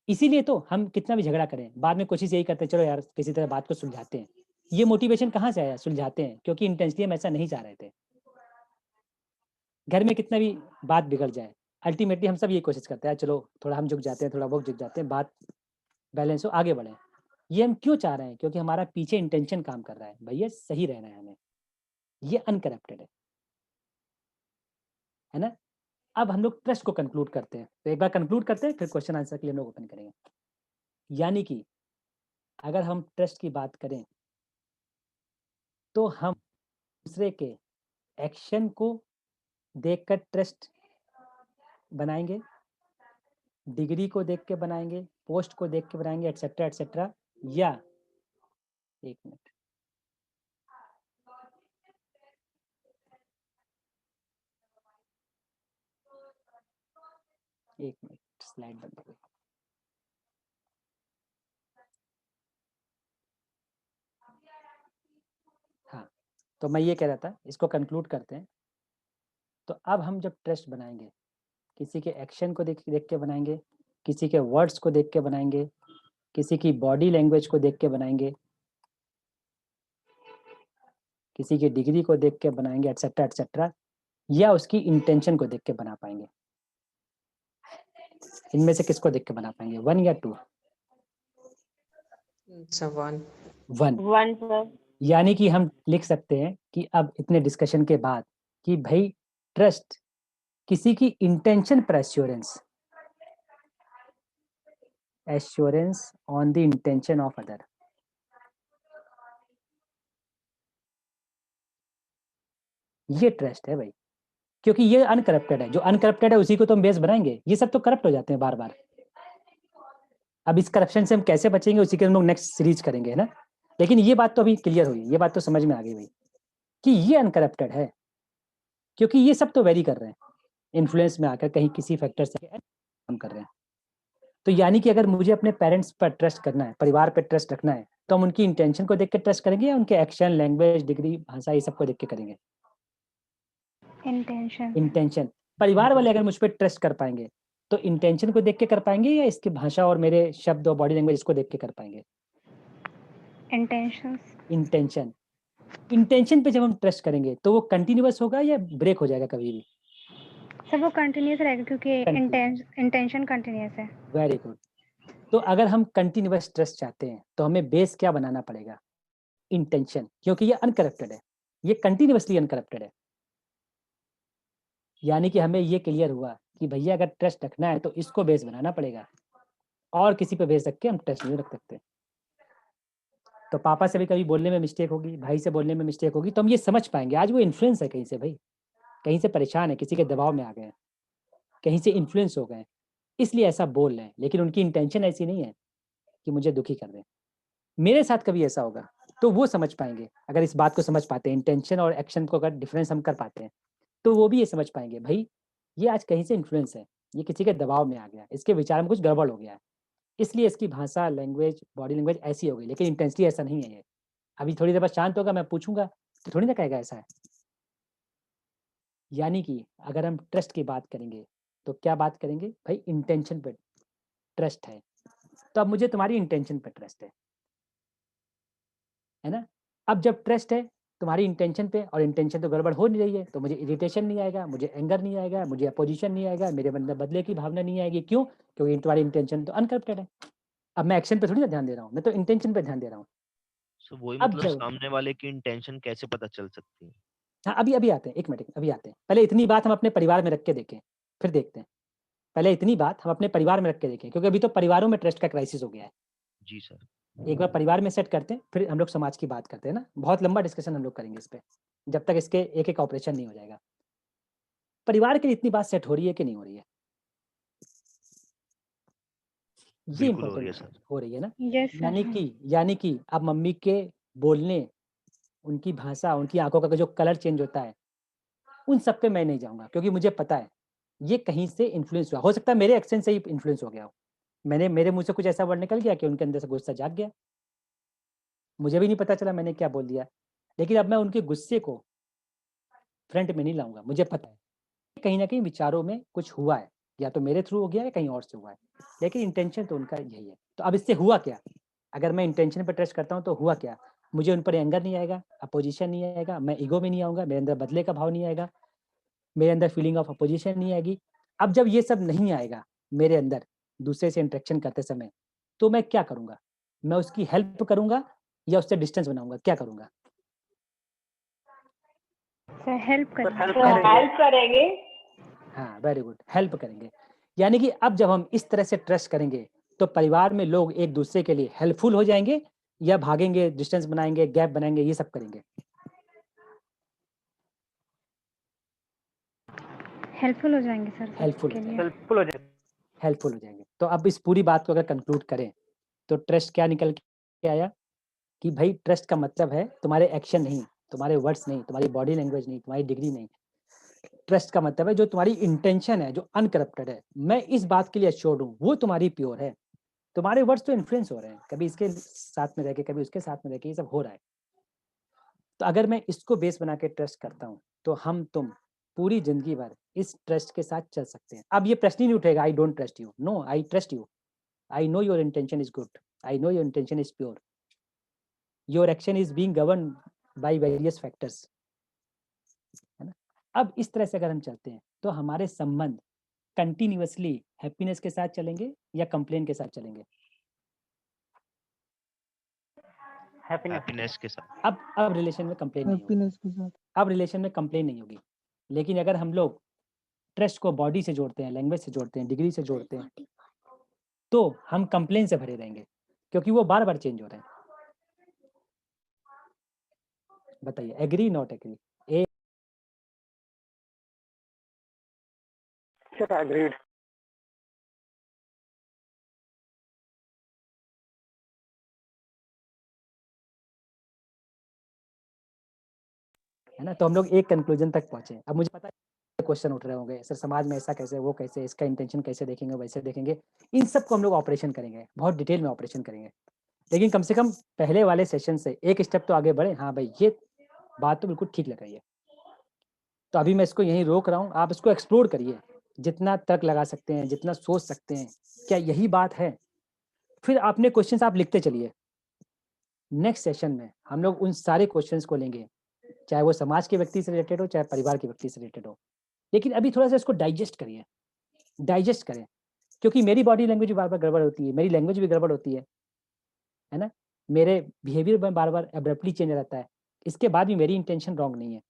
इसीलिए तो हम कितना भी झगड़ा करें, बाद में कोशिश यही करते हैं चलो यार किसी तरह बात को सुलझाते हैं। ये मोटिवेशन कहाँ से आया, सुलझाते हैं, क्योंकि इंटेंशनली हम ऐसा नहीं चाह रहे थे। घर में कितना भी बात बिगड़ जाए, अल्टीमेटली हम सब ये कोशिश करते हैं, चलो थोड़ा हम झुक जाते हैं, थोड़ा वो झुक जाते हैं, बात बैलेंस हो, आगे बढ़े। ये हम क्यों चाह रहे हैं? क्योंकि हमारा पीछे इंटेंशन काम कर रहा है, भैया सही रहना है हमें, ये अनकरप्टेड है ना। अब हम लोग ट्रस्ट को कंक्लूड करते हैं, तो एक बार कंक्लूड करते हैं, फिर क्वेश्चन आंसर के लिए हम लोग ओपन करेंगे। यानी कि अगर हम ट्रस्ट की बात करें तो हम दूसरे के एक्शन को देखकर ट्रस्ट बनाएंगे, डिग्री को देख के बनाएंगे, पोस्ट को देख के बनाएंगे, एटसेट्रा एटसेट्रा। या एक मिनट, स्लाइड बंद हो गई। हाँ, तो मैं ये कह रहा था, इसको कंक्लूड करते हैं। तो अब हम जब ट्रस्ट बनाएंगे, किसी के एक्शन को देख के बनाएंगे, किसी के वर्ड्स को देख के बनाएंगे, किसी की बॉडी लैंग्वेज को देख के बनाएंगे, किसी की डिग्री को देख के बनाएंगे, एटसेट्रा एटसेट्रा, या उसकी इंटेंशन को देख के बना पाएंगे। इनमें से किसको देख के बना पाएंगे, 1 या 2? वन। यानी कि हम लिख सकते हैं कि अब इतने डिस्कशन के बाद कि भाई ट्रस्ट किसी की इंटेंशन पर assurance on the intention of other. ये ट्रस्ट है भाई, क्योंकि ये अनकरप्टेड है। जो अनकरप्टेड है उसी को तो हम बेस बनाएंगे, ये सब तो करप्ट हो जाते हैं बार बार। अब इस करप्शन से हम कैसे बचेंगे, उसी के हम लोग नेक्स्ट सीरीज करेंगे, है ना। लेकिन ये बात तो अभी क्लियर हुई, ये बात तो समझ में आ गई भाई कि ये अनकरप्टेड है, क्योंकि ये सब तो वेरी कर रहे हैं, इन्फ्लुएंस में आकर कहीं किसी फैक्टर से काम कर रहे हैं। तो यानी कि अगर मुझे अपने पेरेंट्स पर ट्रस्ट करना है, परिवार पर ट्रस्ट रखना है, तो हम उनकी इंटेंशन को देख के ट्रस्ट करेंगे या उनके एक्शन, लैंग्वेज, डिग्री, भाषा, ये सब को देख के करेंगे? इंटेंशन। परिवार वाले अगर मुझ पर ट्रस्ट कर पाएंगे तो इंटेंशन को देख के कर पाएंगे या इसकी भाषा और मेरे शब्द और बॉडी लैंग्वेज इसको देख के कर पाएंगे? इंटेंशन पे जब हम ट्रस्ट करेंगे तो वो कंटिन्यूअस होगा या ब्रेक हो जाएगा कभी भी? सब वो कंटिन्यूअस रहेगा, क्योंकि इंटेंशन कंटिन्यूअस है। Very good. तो अगर हम कंटिन्यूअस ट्रस्ट चाहते हैं तो हमें बेस क्या बनाना पड़ेगा? इंटेंशन, क्योंकि ये अनकरप्टेड है, ये कंटिन्यूअसली अनकरप्टेड है। यानी कि हमें ये क्लियर हुआ कि भैया अगर ट्रस्ट रखना है तो इसको बेस बनाना पड़ेगा, और किसी पे बेस रख के हम ट्रस्ट नहीं रख सकते। तो पापा से भी कभी बोलने में मिस्टेक होगी, भाई से बोलने में मिस्टेक होगी, तो हम ये समझ पाएंगे आज वो इन्फ्लुएंस है कहीं से, भाई कहीं से परेशान है, किसी के दबाव में आ गए, कहीं से इन्फ्लुएंस हो गए, इसलिए ऐसा बोल रहे हैं। लेकिन उनकी इंटेंशन ऐसी नहीं है कि मुझे दुखी कर दें। मेरे साथ कभी ऐसा होगा तो वो समझ पाएंगे, अगर इस बात को समझ पाते हैं, इंटेंशन और एक्शन को अगर डिफरेंस हम कर पाते हैं, तो वो भी ये समझ पाएंगे भाई ये आज कहीं से इन्फ्लुएंस है, ये किसी के दबाव में आ गया, इसके विचार में कुछ गड़बड़ हो गया है, इसलिए इसकी भाषा, लैंग्वेज, बॉडी लैंग्वेज ऐसी हो गई, लेकिन इंटेंसली ऐसा नहीं है ये। अभी थोड़ी देर बाद शांत होगा, मैं पूछूंगा तो थोड़ी ना कहेगा ऐसा है। यानी कि अगर हम ट्रस्ट की बात करेंगे तो क्या बात करेंगे भाई? इंटेंशन पे ट्रस्ट है, तो अब मुझे तुम्हारी इंटेंशन पे ट्रस्ट है ना। अब जब ट्रस्ट है तुम्हारी इंटेंशन पे, और इंटेंशन तो गड़बड़ हो नहीं रही है, तो मुझे इरिटेशन नहीं आएगा, मुझे एंगर नहीं आएगा, मुझे अपोजिशन नहीं आएगा, मेरे अंदर बदले की भावना नहीं आएगी। क्यों? क्योंकि तुम्हारी इंटेंशन तो अनकरप्टेड है। अब मैं एक्शन पे थोड़ी ना ध्यान दे रहा हूँ, मैं तो इंटेंशन पे ध्यान दे रहा हूँ। सो वही अब मतलब जब सामने वाले की इंटेंशन कैसे पता चल सकती है? हाँ, अभी आते हैं, एक मिनट, अभी आते हैं। पहले इतनी बात हम अपने परिवार में रख के देखें, फिर देखते हैं। पहले इतनी बात हम अपने परिवार में रख के देखें, क्योंकि अभी तो परिवारों में ट्रस्ट का क्राइसिस हो गया है। जी सर। एक बार परिवार में सेट करते हैं, फिर हम लोग समाज की बात करते हैं ना। बहुत लंबा डिस्कशन हम लोग करेंगे इस पे, जब तक इसके एक एक ऑपरेशन नहीं हो जाएगा। परिवार के लिए इतनी बात सेट हो रही है कि नहीं हो रही है? ये इम्पोर्टेंट हो रही है ना। यानी कि अब मम्मी के बोलने, उनकी भाषा, उनकी आंखों का जो कलर चेंज होता है, उन सब पे मैं नहीं जाऊंगा, क्योंकि मुझे पता है ये कहीं से इन्फ्लुएंस हुआ। हो सकता है मेरे एक्शन से ही इन्फ्लुएंस हो गया हो, मेरे मुंह से कुछ ऐसा वर्ड निकल गया कि उनके अंदर से गुस्सा जाग गया, मुझे भी नहीं पता चला मैंने क्या बोल दिया। लेकिन अब मैं उनके गुस्से को फ्रंट में नहीं लाऊंगा, मुझे पता है कहीं ना कहीं विचारों में कुछ हुआ है, या तो मेरे थ्रू हो गया है, कहीं और से हुआ है, लेकिन इंटेंशन तो उनका यही है। तो अब इससे हुआ क्या? अगर मैं इंटेंशन पर ट्रस्ट करता हूँ तो हुआ क्या? मुझे उन पर एंगर नहीं आएगा, अपोजिशन नहीं आएगा, मैं ईगो में नहीं आऊंगा, मेरे अंदर बदले का भाव नहीं आएगा, मेरे अंदर फीलिंग ऑफ अपोजिशन नहीं आएगी, अब जब ये सब नहीं आएगा मेरे अंदर दूसरे से इंटरेक्शन करते समय, तो मैं क्या करूंगा? मैं उसकी हेल्प करूंगा या उससे डिस्टेंस बनाऊंगा? क्या करूंगा? सर हेल्प करेंगे। हाँ, वेरी गुड, हेल्प करेंगे। यानी कि अब जब हम इस तरह से ट्रस्ट करेंगे तो परिवार में लोग एक दूसरे के लिए हेल्पफुल हो जाएंगे या भागेंगे, डिस्टेंस बनाएंगे, गैप बनाएंगे, ये सब करेंगे? हेल्पफुल हो जाएंगे सर हेल्पफुल के लिए। हेल्पफुल हो जाए। हेल्पफुल हो जाएंगे। तो अब इस पूरी बात को अगर कंक्लूड करें तो ट्रस्ट क्या निकल के आया कि भाई ट्रस्ट का मतलब है तुम्हारे एक्शन नहीं, तुम्हारे वर्ड्स नहीं, तुम्हारी बॉडी लैंग्वेज नहीं, तुम्हारी डिग्री नहीं। ट्रस्ट का मतलब है जो तुम्हारी इंटेंशन है, जो अनकरप्टेड है, मैं इस बात के लिए एश्योर्ड हूँ, वो तुम्हारी प्योर है। तुम्हारे वर्ड्स तो इन्फ्लुएंस हो रहे हैं, कभी इसके साथ में रह के, कभी उसके साथ में रह के, ये सब हो रहा है। तो अगर मैं इसको बेस बना के ट्रस्ट करता हूँ तो हम तुम पूरी जिंदगी भर इस ट्रस्ट के साथ चल सकते हैं। अब ये प्रश्न ही नहीं उठेगा I don't trust you, no, I trust you, I know your intention is good, I know your intention is pure, your action is being govern by various factors, है ना। अब इस तरह से अगर हम चलते हैं तो हमारे संबंध कंटिन्यूअसली हैप्पीनेस के साथ चलेंगे या कंप्लेन के साथ चलेंगे? हैप्पीनेस के साथ। अब रिलेशन में कंप्लेन नहीं होगी, हैप्पीनेस के साथ। अब रिलेशन में कंप्लेन नहीं होगी। लेकिन अगर हम लोग ट्रस्ट को बॉडी से जोड़ते हैं, लैंग्वेज से जोड़ते हैं, डिग्री से जोड़ते हैं, तो हम कंप्लेन से भरे रहेंगे क्योंकि वो बार बार चेंज हो रहे हैं। बताइए, एग्री नॉट एग्री? एग्रीड। है ना। तो हम लोग एक कंक्लूजन तक पहुंचे। अब मुझे पता है क्वेश्चन उठ रहे होंगे, सर समाज में ऐसा कैसे, वो कैसे, इसका इंटेंशन कैसे देखेंगे, वैसे देखेंगे। इन सब को हम लोग ऑपरेशन करेंगे, बहुत डिटेल में ऑपरेशन करेंगे। लेकिन कम से कम पहले वाले सेशन से एक स्टेप तो आगे बढ़े। हाँ भाई, ये बात तो बिल्कुल ठीक लग रही है। तो अभी मैं इसको यहीं रोक रहा हूँ, आप इसको एक्सप्लोर करिए, जितना तर्क लगा सकते हैं, जितना सोच सकते हैं, क्या यही बात है। फिर अपने क्वेश्चंस आप लिखते चलिए। नेक्स्ट सेशन में हम लोग उन सारे क्वेश्चंस को लेंगे, चाहे वो समाज के व्यक्ति से रिलेटेड हो, चाहे परिवार के व्यक्ति से रिलेटेड हो। लेकिन अभी थोड़ा सा इसको डाइजेस्ट करिए, डाइजेस्ट करें, क्योंकि मेरी बॉडी लैंग्वेज भी बार बार गड़बड़ होती है, मेरी लैंग्वेज भी गड़बड़ होती है ना। मेरे बिहेवियर में बार बार एब्रप्टली चेंज रहता है, इसके बाद भी मेरी इंटेंशन रॉन्ग नहीं है।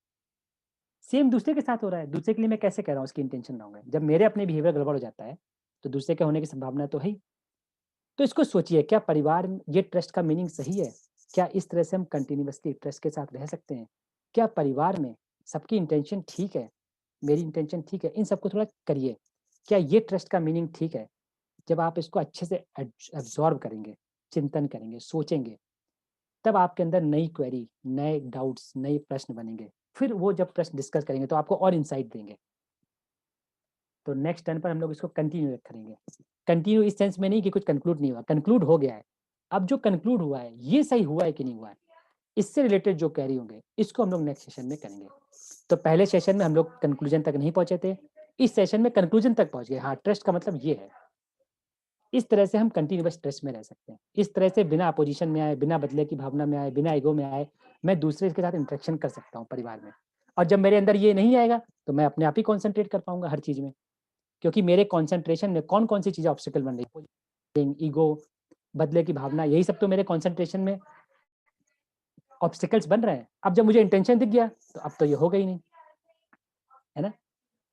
सेम दूसरे के साथ हो रहा है, दूसरे के लिए मैं कैसे कह रहा हूँ उसकी इंटेंशन रॉन्ग है? जब मेरे अपने बिहेवियर गड़बड़ हो जाता है तो दूसरे के होने की संभावना तो है ही। तो इसको सोचिए, क्या परिवार में ये ट्रस्ट का मीनिंग सही है? क्या इस तरह से हम कंटिन्यूअसली ट्रस्ट के साथ रह सकते हैं? क्या परिवार में सबकी इंटेंशन ठीक है, मेरी इंटेंशन ठीक है? इन सबको थोड़ा करिए, क्या ये ट्रस्ट का मीनिंग ठीक है? जब आप इसको अच्छे से एब्जॉर्ब करेंगे, चिंतन करेंगे, सोचेंगे, तब आपके अंदर नई क्वेरी, नए डाउट्स, नए प्रश्न बनेंगे। फिर वो जब प्रश्न डिस्कस करेंगे तो आपको और इंसाइट देंगे। तो नेक्स्ट टर्न पर हम लोग इसको कंटिन्यू करेंगे। कंटिन्यू इस सेंस में नहीं कि कुछ कंक्लूड नहीं हुआ, कंक्लूड हो गया है। अब जो कंक्लूड हुआ है ये सही हुआ है कि नहीं हुआ है, इससे रिलेटेड जो क्वेरी होंगे इसको हम लोग नेक्स्ट सेशन में करेंगे। तो पहले सेशन में हम लोग कंक्लूजन तक नहीं पहुंचे थे, इस सेशन में कंक्लूजन तक पहुंच गए। हाँ, ट्रस्ट का मतलब ये है। इस तरह से हम कंटिन्यूअस ट्रस्ट में रह सकते हैं। इस तरह से बिना अपोजिशन में आए, बिना बदले की भावना में आए, बिना ईगो में आए, मैं दूसरे के साथ इंटरेक्शन कर सकता हूँ परिवार में। और जब मेरे अंदर ये नहीं आएगा तो मैं अपने आप ही कॉन्सेंट्रेट कर पाऊंगा हर चीज में, क्योंकि मेरे कॉन्सेंट्रेशन में कौन कौन सी चीजें ऑब्स्टिकल बन रही है, ईगो, बदले की भावना, यही सब तो मेरे कॉन्सेंट्रेशन में ऑब्स्टिकल्स बन रहे हैं। अब जब मुझे इंटेंशन दिख गया तो अब तो ये होगा ही नहीं, है ना।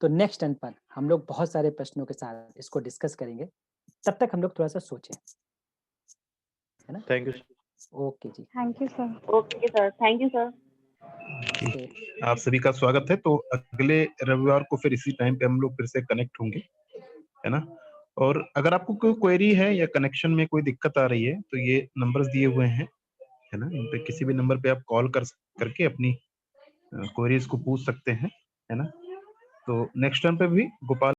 तो नेक्स्ट टर्न पर हम लोग बहुत सारे प्रश्नों के साथ इसको डिस्कस करेंगे। तब तक हम लोग थोड़ा सा सोचें, है ना। Thank you. ओके जी, thank you sir. Okay sir, thank you sir. आप सभी का स्वागत है। तो अगले रविवार को फिर इसी टाइम पे हम लोग फिर से कनेक्ट होंगे, है ना। और अगर आपको कोई क्वेरी है या कनेक्शन में कोई दिक्कत आ रही है तो ये नंबर्स दिए हुए हैं, है ना। इन पे किसी भी नंबर पे आप कॉल करके अपनी क्वेरीज को पूछ सकते हैं, है ना। तो नेक्स्ट टाइम पे भी गोपाल